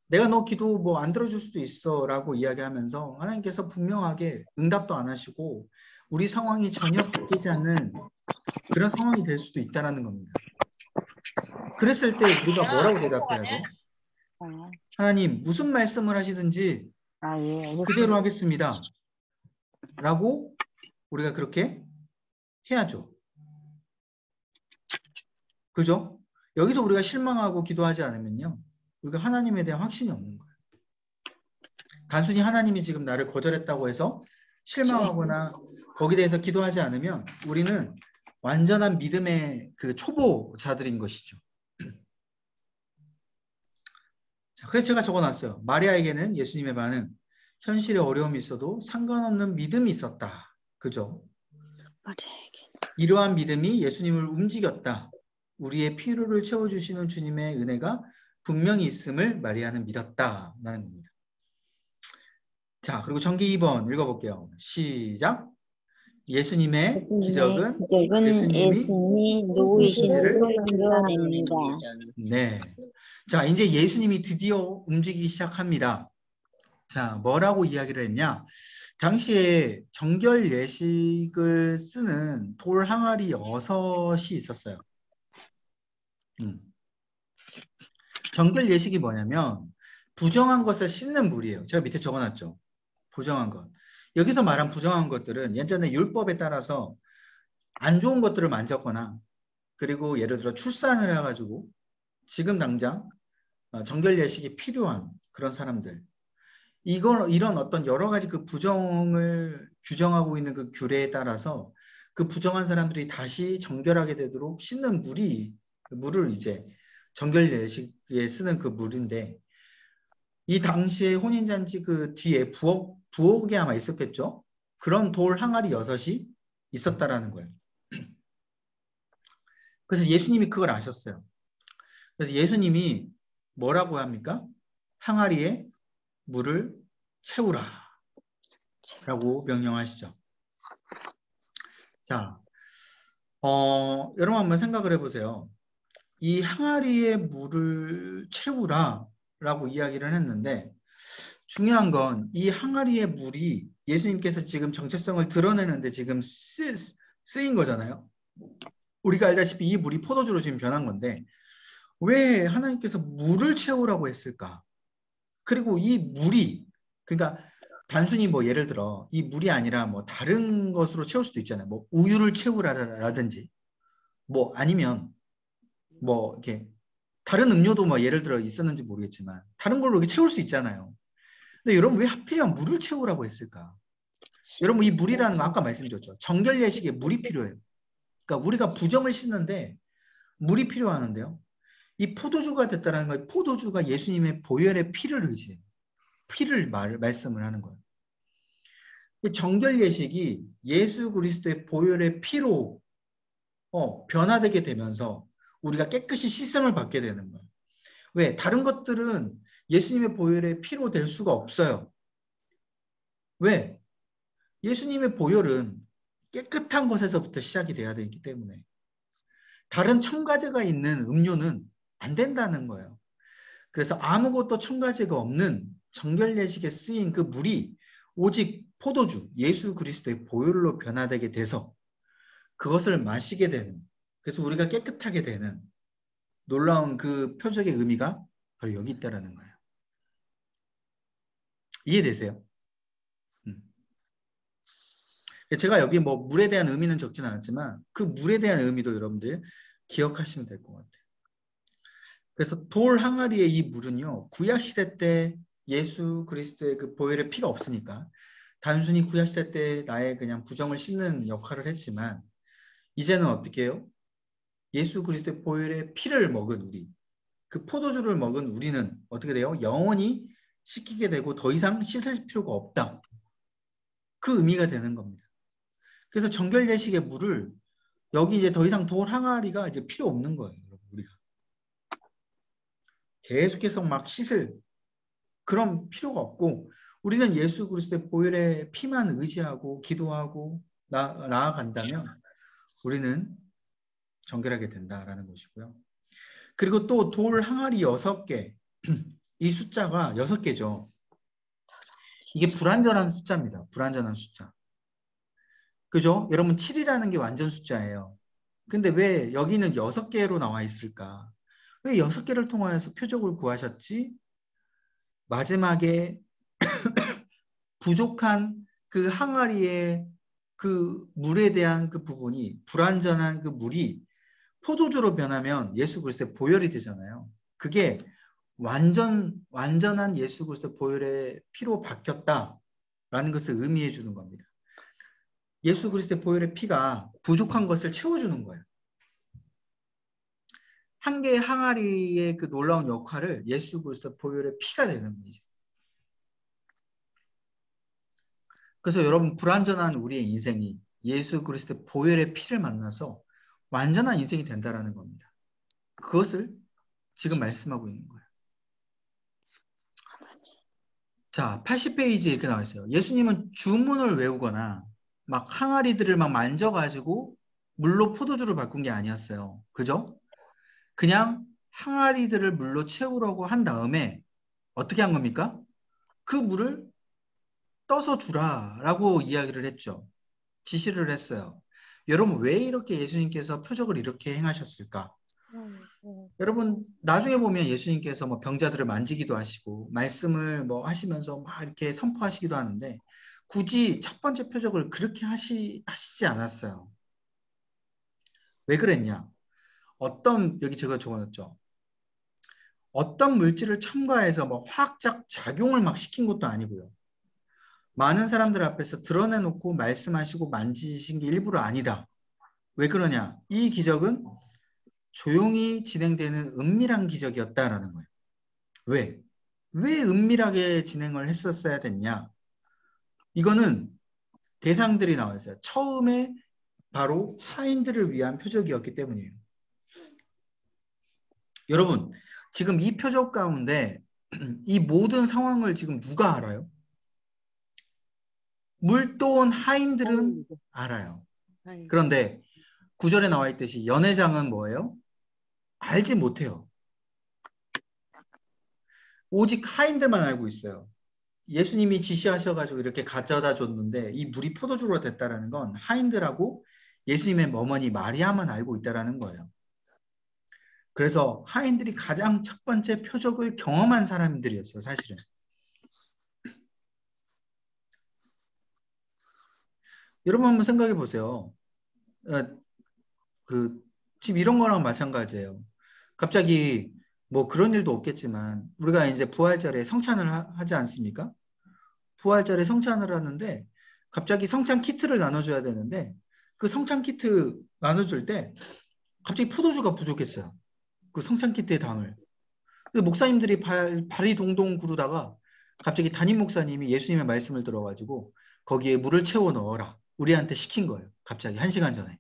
Speaker 1: 내가 너 기도 뭐 안 들어줄 수도 있어 라고 이야기하면서 하나님께서 분명하게 응답도 안 하시고 우리 상황이 전혀 바뀌지 않는 그런 상황이 될 수도 있다는 겁니다. 그랬을 때 우리가 뭐라고 대답해야 돼? 하나님 무슨 말씀을 하시든지 그대로 하겠습니다. 라고 우리가 그렇게 해야죠. 그죠? 여기서 우리가 실망하고 기도하지 않으면요. 우리가 하나님에 대한 확신이 없는 거예요. 단순히 하나님이 지금 나를 거절했다고 해서 실망하거나 거기에 대해서 기도하지 않으면 우리는 완전한 믿음의 그 초보자들인 것이죠. 자, 그래서 제가 적어놨어요. 마리아에게는 예수님의 반응, 현실에 어려움이 있어도 상관없는 믿음이 있었다. 그죠? 이러한 믿음이 예수님을 움직였다. 우리의 필요를 채워주시는 주님의 은혜가 분명히 있음을 마리아는 믿었다라는 겁니다. 자, 그리고 전기 2번 읽어볼게요. 시작. 예수님의 기적은 예수님이
Speaker 4: 누구이신지를
Speaker 1: 누구신지를
Speaker 4: 드러냅니다.
Speaker 1: 네. 자, 이제 예수님이 드디어 움직이기 시작합니다. 자, 뭐라고 이야기를 했냐? 당시에 정결 예식을 쓰는 돌 항아리 6이 있었어요. 정결 예식이 뭐냐면 부정한 것을 씻는 물이에요. 제가 밑에 적어놨죠. 부정한 것. 여기서 말한 부정한 것들은 예전에 율법에 따라서 안 좋은 것들을 만졌거나 그리고 예를 들어 출산을 해가지고 지금 당장 정결 예식이 필요한 그런 사람들, 이런 어떤 여러 가지 그 부정을 규정하고 있는 그 규례에 따라서 그 부정한 사람들이 다시 정결하게 되도록 씻는 물을 이제 정결 예식에 쓰는 그 물인데, 이 당시에 혼인잔치 그 뒤에 부엌이 아마 있었겠죠. 그런 돌 항아리 6이 있었다라는 거예요. 그래서 예수님이 그걸 아셨어요. 그래서 예수님이 뭐라고 합니까? 항아리에 물을 채우라 라고 명령하시죠. 자, 여러분 한번 생각을 해보세요. 이 항아리에 물을 채우라 라고 이야기를 했는데, 중요한 건 이 항아리의 물이 예수님께서 지금 정체성을 드러내는데 지금 쓰인 거잖아요. 우리가 알다시피 이 물이 포도주로 지금 변한 건데 왜 하나님께서 물을 채우라고 했을까? 그리고 이 물이, 그러니까 단순히 뭐 예를 들어 이 물이 아니라 뭐 다른 것으로 채울 수도 있잖아요. 뭐 우유를 채우라라든지 뭐 아니면 뭐 이렇게 다른 음료도 뭐 예를 들어 있었는지 모르겠지만 다른 걸로 이렇게 채울 수 있잖아요. 근데 여러분 왜 하필이면 물을 채우라고 했을까? 여러분 이 물이라는 거 아까 말씀드렸죠. 정결 예식에 물이 필요해요. 그러니까 우리가 부정을 씻는데 물이 필요하는데요. 이 포도주가 됐다는 건 포도주가 예수님의 보혈의 피를 의지해요. 피를 말씀을 하는 거예요. 정결 예식이 예수 그리스도의 보혈의 피로 변화되게 되면서 우리가 깨끗이 씻음을 받게 되는 거예요. 왜? 다른 것들은 예수님의 보혈의 피로 될 수가 없어요. 왜? 예수님의 보혈은 깨끗한 것에서부터 시작이 돼야 되기 때문에 다른 첨가제가 있는 음료는 안 된다는 거예요. 그래서 아무것도 첨가제가 없는 정결 예식에 쓰인 그 물이 오직 포도주, 예수 그리스도의 보혈로 변화되게 돼서 그것을 마시게 되는, 그래서 우리가 깨끗하게 되는 놀라운 그 표적의 의미가 바로 여기 있다라는 거예요. 이해되세요? 제가 여기 뭐 물에 대한 의미는 적진 않았지만 그 물에 대한 의미도 여러분들 기억하시면 될 것 같아요. 그래서 돌 항아리의 이 물은요, 구약시대 때 예수 그리스도의 그 보혈의 피가 없으니까 단순히 구약시대 때 나의 그냥 부정을 씻는 역할을 했지만 이제는 어떻게 해요? 예수 그리스도의 보혈의 피를 먹은 우리, 그 포도주를 먹은 우리는 어떻게 돼요? 영원히 씻기게 되고 더 이상 씻을 필요가 없다. 그 의미가 되는 겁니다. 그래서 정결 예식의 물을 여기 이제 더 이상 돌 항아리가 이제 필요 없는 거예요. 우리가 계속해서 막 씻을 그런 필요가 없고 우리는 예수 그리스도의 보혈의 피만 의지하고 기도하고 나아간다면 우리는 정결하게 된다라는 것이고요. 그리고 또 돌 항아리 6개, 이 숫자가 6개죠. 이게 불완전한 숫자입니다. 불완전한 숫자. 그죠? 여러분 7이라는 게 완전 숫자예요. 근데 왜 여기는 6개로 나와 있을까? 왜 6개를 통하여서 표적을 구하셨지? 마지막에 부족한 그 항아리의 그 물에 대한 그 부분이 불완전한 그 물이 포도주로 변하면 예수 그리스도의 보혈이 되잖아요. 그게 완전한 예수 그리스도의 보혈의 피로 바뀌었다라는 것을 의미해 주는 겁니다. 예수 그리스도의 보혈의 피가 부족한 것을 채워주는 거예요. 한 개의 항아리의 그 놀라운 역할을 예수 그리스도의 보혈의 피가 되는 거죠. 그래서 여러분 불완전한 우리의 인생이 예수 그리스도의 보혈의 피를 만나서 완전한 인생이 된다라는 겁니다. 그것을 지금 말씀하고 있는 거예요. 자, 80페이지에 이렇게 나와 있어요. 예수님은 주문을 외우거나 막 항아리들을 막 만져가지고 물로 포도주를 바꾼 게 아니었어요. 그죠? 그냥 항아리들을 물로 채우려고 한 다음에 어떻게 한 겁니까? 그 물을 떠서 주라라고 이야기를 했죠. 지시를 했어요. 여러분 왜 이렇게 예수님께서 표적을 이렇게 행하셨을까? 여러분 나중에 보면 예수님께서 뭐 병자들을 만지기도 하시고 말씀을 뭐 하시면서 막 이렇게 선포하시기도 하는데 굳이 첫 번째 표적을 그렇게 하시지 않았어요. 왜 그랬냐? 여기 제가 적어놨죠. 어떤 물질을 첨가해서 뭐 화학적 작용을 막 시킨 것도 아니고요. 많은 사람들 앞에서 드러내놓고 말씀하시고 만지신 게 일부러 아니다. 왜 그러냐? 이 기적은 조용히 진행되는 은밀한 기적이었다라는 거예요. 왜? 왜 은밀하게 진행을 했었어야 됐냐? 이거는 대상들이 나와 있어요. 처음에 바로 하인들을 위한 표적이었기 때문이에요. 여러분, 지금 이 표적 가운데 이 모든 상황을 지금 누가 알아요? 물도온 하인들은 알아요. 그런데 9절에 나와 있듯이 연회장은 뭐예요? 알지 못해요. 오직 하인들만 알고 있어요. 예수님이 지시하셔가지고 이렇게 가져다 줬는데 이 물이 포도주로 됐다라는 건 하인들하고 예수님의 어머니 마리아만 알고 있다라는 거예요. 그래서 하인들이 가장 첫 번째 표적을 경험한 사람들이었어요, 사실은. 여러분 한번 생각해 보세요. 지금 이런 거랑 마찬가지예요. 갑자기 뭐 그런 일도 없겠지만 우리가 이제 부활절에 성찬을 하지 않습니까? 부활절에 성찬을 하는데 갑자기 성찬 키트를 나눠줘야 되는데 그 성찬 키트 나눠줄 때 갑자기 포도주가 부족했어요. 그 성찬 키트에 담을. 근데 목사님들이 발이 동동 구르다가 갑자기 담임 목사님이 예수님의 말씀을 들어가지고 거기에 물을 채워 넣어라. 우리한테 시킨 거예요. 갑자기 1시간 전에.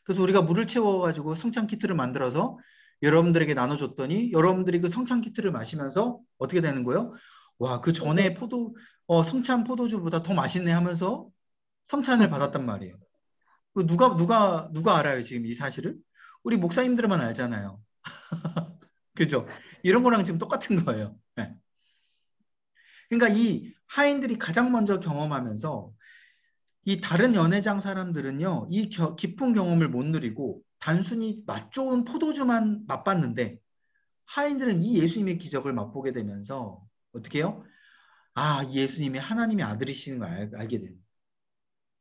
Speaker 1: 그래서 우리가 물을 채워가지고 성찬 키트를 만들어서 여러분들에게 나눠줬더니 여러분들이 그 성찬 키트를 마시면서 어떻게 되는 거예요? 와, 그 전에 성찬 포도주보다 더 맛있네 하면서 성찬을 받았단 말이에요. 그 누가 알아요, 지금 이 사실을? 우리 목사님들만 알잖아요. 그죠? 이런 거랑 지금 똑같은 거예요. 네. 그러니까 이 하인들이 가장 먼저 경험하면서 이 다른 연회장 사람들은요, 이 깊은 경험을 못 누리고 단순히 맛 좋은 포도주만 맛봤는데 하인들은 이 예수님의 기적을 맛보게 되면서 어떻게 해요? 아, 예수님이 하나님의 아들이시는 걸 알게 돼요.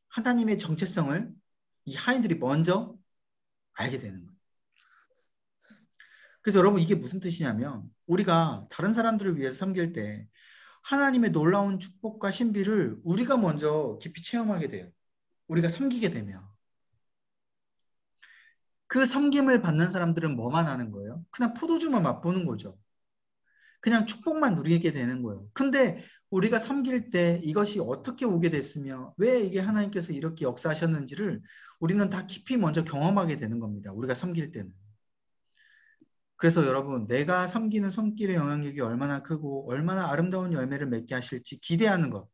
Speaker 1: 하나님의 정체성을 이 하인들이 먼저 알게 되는 거예요. 그래서 여러분 이게 무슨 뜻이냐면 우리가 다른 사람들을 위해서 섬길 때 하나님의 놀라운 축복과 신비를 우리가 먼저 깊이 체험하게 돼요. 우리가 섬기게 되면. 그 섬김을 받는 사람들은 뭐만 하는 거예요? 그냥 포도주만 맛보는 거죠. 그냥 축복만 누리게 되는 거예요. 근데 우리가 섬길 때 이것이 어떻게 오게 됐으며 왜 이게 하나님께서 이렇게 역사하셨는지를 우리는 다 깊이 먼저 경험하게 되는 겁니다. 우리가 섬길 때는. 그래서 여러분, 내가 섬기는 손길의 영향력이 얼마나 크고 얼마나 아름다운 열매를 맺게 하실지 기대하는 것.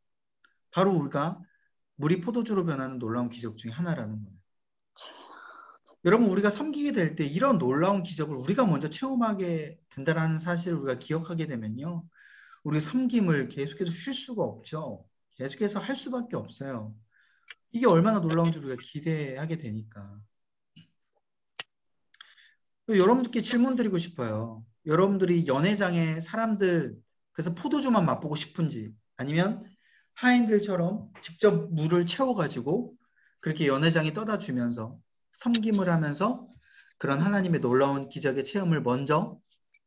Speaker 1: 바로 우리가 물이 포도주로 변하는 놀라운 기적 중에 하나라는 거예요. 여러분, 우리가 섬기게 될 때 이런 놀라운 기적을 우리가 먼저 체험하게 된다는 사실을 우리가 기억하게 되면요. 우리 섬김을 계속해서 쉴 수가 없죠. 계속해서 할 수밖에 없어요. 이게 얼마나 놀라운 줄 우리가 기대하게 되니까. 여러분들께 질문 드리고 싶어요. 여러분들이 연회장의 사람들, 그래서 포도주만 맛보고 싶은지 아니면 하인들처럼 직접 물을 채워가지고 그렇게 연회장이 떠다 주면서 섬김을 하면서 그런 하나님의 놀라운 기적의 체험을 먼저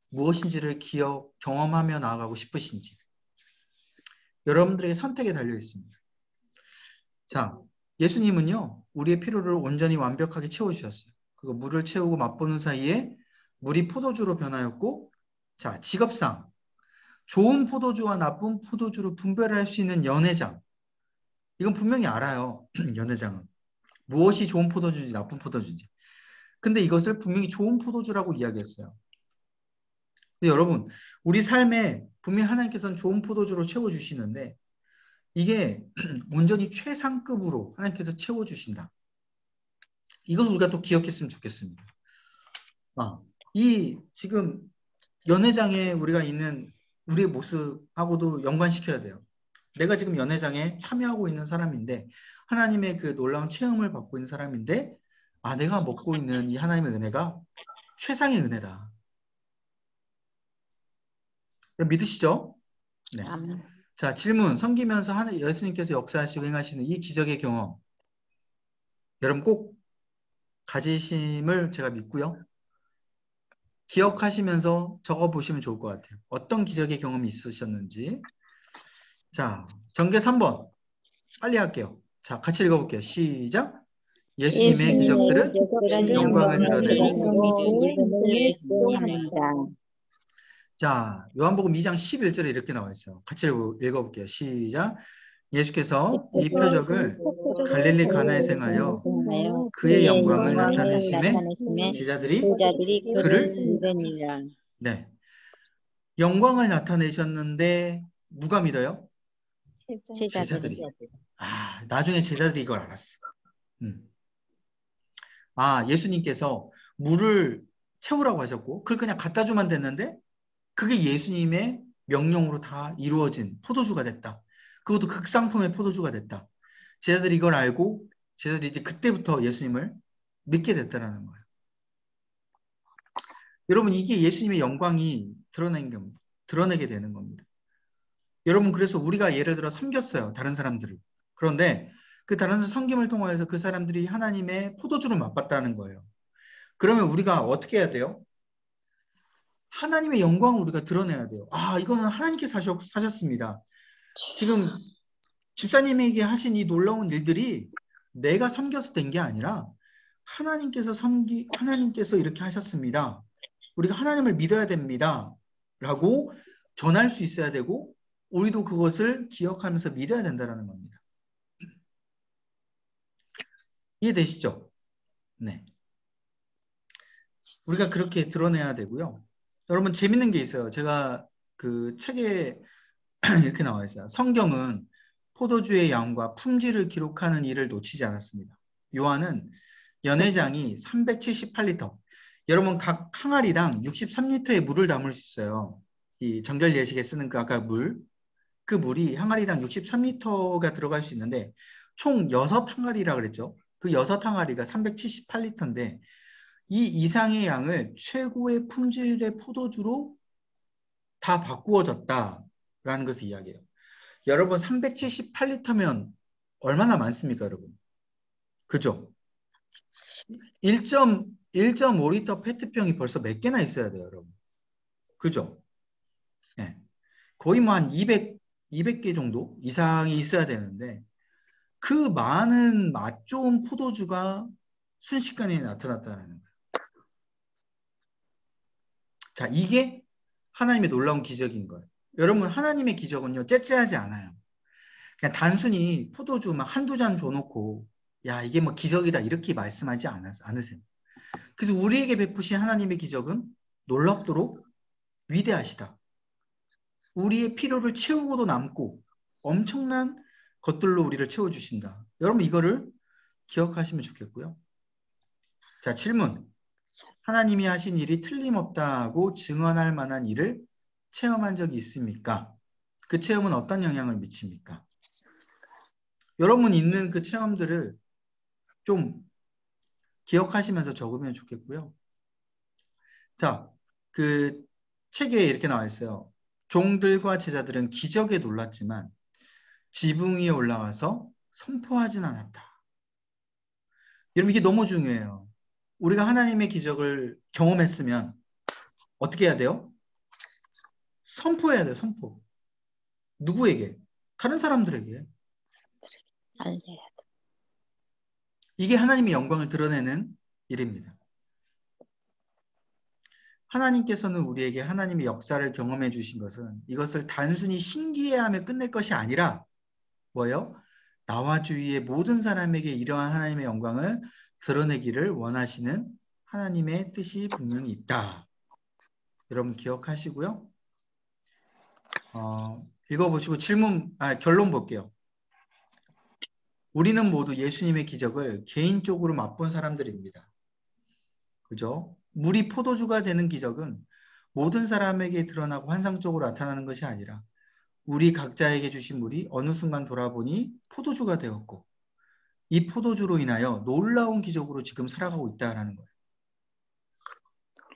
Speaker 1: 무엇인지를 경험하며 나아가고 싶으신지 여러분들에게 선택에 달려 있습니다. 자, 예수님은요, 우리의 필요를 온전히 완벽하게 채워주셨어요. 그리고 물을 채우고 맛보는 사이에 물이 포도주로 변하였고, 자, 직업상 좋은 포도주와 나쁜 포도주를 분별할 수 있는 연회장. 이건 분명히 알아요. 연회장은. 무엇이 좋은 포도주인지 나쁜 포도주인지. 근데 이것을 분명히 좋은 포도주라고 이야기했어요. 근데 여러분, 우리 삶에 분명히 하나님께서는 좋은 포도주로 채워주시는데 이게 온전히 최상급으로 하나님께서 채워주신다. 이걸 우리가 또 기억했으면 좋겠습니다. 이 지금 연회장에 우리가 있는 우리의 모습하고도 연관시켜야 돼요. 내가 지금 연회장에 참여하고 있는 사람인데 하나님의 그 놀라운 체험을 받고 있는 사람인데 내가 먹고 있는 이 하나님의 은혜가 최상의 은혜다. 믿으시죠? 네. 자, 질문. 섬기면서 예수님께서 역사하시고 행하시는 이 기적의 경험. 여러분 꼭 가지심을 제가 믿고요. 기억하시면서 적어보시면 좋을 것 같아요. 어떤 기적의 경험이 있으셨는지. 자, 전개 3번. 빨리 할게요. 자, 같이 읽어볼게요. 시작. 예수님의
Speaker 4: 예수님의
Speaker 1: 기적들은
Speaker 4: 기적들은
Speaker 1: 영광을
Speaker 4: 영광을
Speaker 1: 드러내고
Speaker 4: 드러내고 믿음을 회복합니다.
Speaker 1: 자, 요한복음 2장 11절에 이렇게 나와 있어요. 같이 읽어볼게요. 시작. 예수께서 이 표적을 갈릴리 가나에서 행하여 그의 영광을 나타내심에 제자들이
Speaker 4: 제자들이 그를
Speaker 1: 그를
Speaker 4: 믿으니라.
Speaker 1: 네, 영광을 나타내셨는데 누가 믿어요?
Speaker 4: 제자들이.
Speaker 1: 제자들이. 아, 나중에 제자들이 이걸 알았어. 아, 예수님께서 물을 채우라고 하셨고 그걸 그냥 갖다 주면 됐는데 그게 예수님의 명령으로 다 이루어진 포도주가 됐다. 그것도 극상품의 포도주가 됐다. 제자들이 이걸 알고 제자들이 이제 그때부터 예수님을 믿게 됐다라는 거예요. 여러분 이게 예수님의 영광이 드러내게 되는 겁니다. 여러분 그래서 우리가 예를 들어 섬겼어요. 다른 사람들을. 그런데 그 다른 섬김을 통해서 그 사람들이 하나님의 포도주를 맛봤다는 거예요. 그러면 우리가 어떻게 해야 돼요? 하나님의 영광을 우리가 드러내야 돼요. 아, 이거는 하나님께서 사셨습니다. 지금 집사님에게 하신 이 놀라운 일들이 내가 섬겨서 된 게 아니라 하나님께서 이렇게 하셨습니다. 우리가 하나님을 믿어야 됩니다. 라고 전할 수 있어야 되고 우리도 그것을 기억하면서 믿어야 된다는 겁니다. 이해되시죠? 네. 우리가 그렇게 드러내야 되고요. 여러분 재밌는 게 있어요. 제가 그 책에 이렇게 나와 있어요. 성경은 포도주의 양과 품질을 기록하는 일을 놓치지 않았습니다. 요한은 연회장이 378리터. 여러분 각 항아리당 63리터의 물을 담을 수 있어요. 이 정결 예식에 쓰는 그 아까 그 물이 항아리당 63리터가 들어갈 수 있는데 총 6항아리라 그랬죠. 그 6항아리가 378리터인데 이 이상의 양을 최고의 품질의 포도주로 다 바꾸어졌다라는 것을 이야기해요. 여러분 378리터면 얼마나 많습니까, 여러분? 그죠? 1.5리터 페트병이 벌써 몇 개나 있어야 돼요, 여러분. 그죠? 네. 거의 뭐 한 200개 정도 이상이 있어야 되는데 그 많은 맛 좋은 포도주가 순식간에 나타났다는 거예요. 자, 이게 하나님의 놀라운 기적인 거예요. 여러분 하나님의 기적은요 째째하지 않아요. 그냥 단순히 포도주 막 한두 잔 줘놓고 야 이게 뭐 기적이다 이렇게 말씀하지 않으세요. 그래서 우리에게 베푸신 하나님의 기적은 놀랍도록 위대하시다. 우리의 필요를 채우고도 남고 엄청난 것들로 우리를 채워주신다. 여러분 이거를 기억하시면 좋겠고요. 자, 질문. 하나님이 하신 일이 틀림없다고 증언할 만한 일을 체험한 적이 있습니까? 그 체험은 어떤 영향을 미칩니까? 여러분 있는 그 체험들을 좀 기억하시면서 적으면 좋겠고요. 자, 그 책에 이렇게 나와 있어요. 종들과 제자들은 기적에 놀랐지만 지붕 위에 올라와서 선포하진 않았다. 여러분 이게 너무 중요해요. 우리가 하나님의 기적을 경험했으면 어떻게 해야 돼요? 선포해야 돼요. 선포. 누구에게? 다른 사람들에게.
Speaker 4: 알려야
Speaker 1: 이게 하나님의 영광을 드러내는 일입니다. 하나님께서는 우리에게 하나님의 역사를 경험해 주신 것은 이것을 단순히 신기해하며 끝낼 것이 아니라 뭐예요? 나와 주위의 모든 사람에게 이러한 하나님의 영광을 드러내기를 원하시는 하나님의 뜻이 분명히 있다. 여러분 기억하시고요. 읽어보시고 결론 볼게요. 우리는 모두 예수님의 기적을 개인적으로 맛본 사람들입니다. 그죠? 물이 포도주가 되는 기적은 모든 사람에게 드러나고 환상적으로 나타나는 것이 아니라 우리 각자에게 주신 물이 어느 순간 돌아보니 포도주가 되었고 이 포도주로 인하여 놀라운 기적으로 지금 살아가고 있다는 거예요.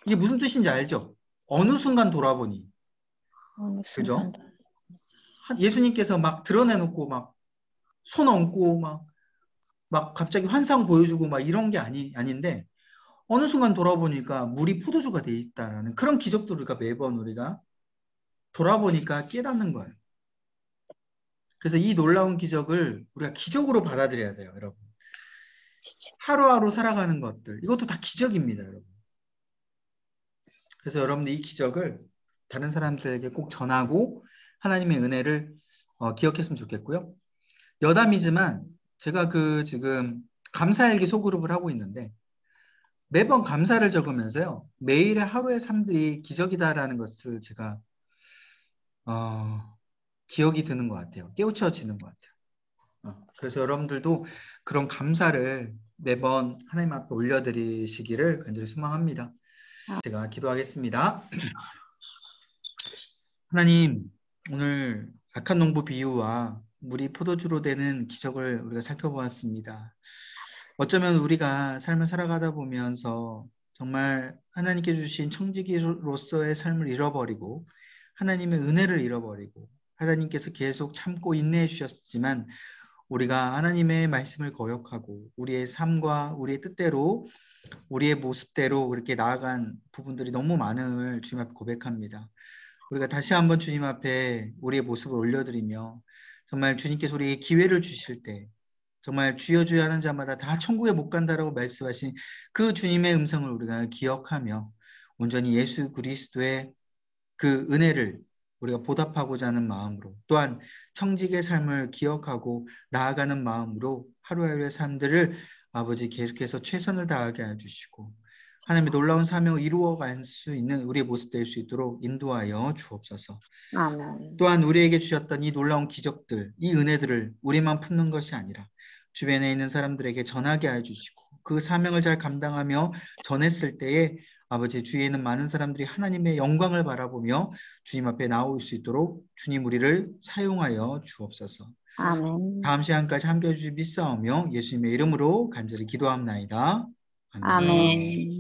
Speaker 1: 이게 무슨 뜻인지 알죠? 어느 순간 돌아보니.
Speaker 4: 어느
Speaker 1: 그죠?
Speaker 4: 순간도.
Speaker 1: 예수님께서 막 드러내놓고 막 손 얹고 막 갑자기 환상 보여주고 막 이런 게 아닌데 어느 순간 돌아보니까 물이 포도주가 돼 있다라는 그런 기적들을 우리가 매번 우리가 돌아보니까 깨닫는 거예요. 그래서 이 놀라운 기적을 우리가 기적으로 받아들여야 돼요, 여러분. 하루하루 살아가는 것들 이것도 다 기적입니다, 여러분. 그래서 여러분들 이 기적을 다른 사람들에게 꼭 전하고 하나님의 은혜를 기억했으면 좋겠고요. 여담이지만 제가 지금 감사일기 소그룹을 하고 있는데 매번 감사를 적으면서요. 매일의 하루의 삶들이 기적이다라는 것을 제가 기억이 드는 것 같아요. 깨우쳐지는 것 같아요. 그래서 여러분들도 그런 감사를 매번 하나님 앞에 올려드리시기를 간절히 소망합니다. 제가 기도하겠습니다. 하나님, 오늘 악한 농부 비유와 물이 포도주로 되는 기적을 우리가 살펴보았습니다. 어쩌면 우리가 삶을 살아가다 보면서 정말 하나님께 주신 청지기로서의 삶을 잃어버리고 하나님의 은혜를 잃어버리고 하나님께서 계속 참고 인내해 주셨지만 우리가 하나님의 말씀을 거역하고 우리의 삶과 우리의 뜻대로 우리의 모습대로 그렇게 나아간 부분들이 너무 많음을 주님 앞에 고백합니다. 우리가 다시 한번 주님 앞에 우리의 모습을 올려드리며 정말 주님께서 우리에게 기회를 주실 때 정말 주여 주여 하는 자마다 다 천국에 못 간다라고 말씀하신 그 주님의 음성을 우리가 기억하며 온전히 예수 그리스도의 그 은혜를 우리가 보답하고자 하는 마음으로 또한 청직의 삶을 기억하고 나아가는 마음으로 하루하루의 삶들을 아버지 계속해서 최선을 다하게 해주시고 하나님의 놀라운 사명을 이루어갈 수 있는 우리의 모습 될 수 있도록 인도하여 주옵소서.
Speaker 4: 아멘.
Speaker 1: 또한 우리에게 주셨던 이 놀라운 기적들, 이 은혜들을 우리만 품는 것이 아니라 주변에 있는 사람들에게 전하게 해주시고 그 사명을 잘 감당하며 전했을 때에 아버지 주위에 있는 많은 사람들이 하나님의 영광을 바라보며 주님 앞에 나올 수 있도록 주님 우리를 사용하여 주옵소서.
Speaker 4: 아멘.
Speaker 1: 다음 시간까지 함께해 주시 믿사오며 예수님의 이름으로 간절히 기도합나이다. 아멘.
Speaker 4: 아멘.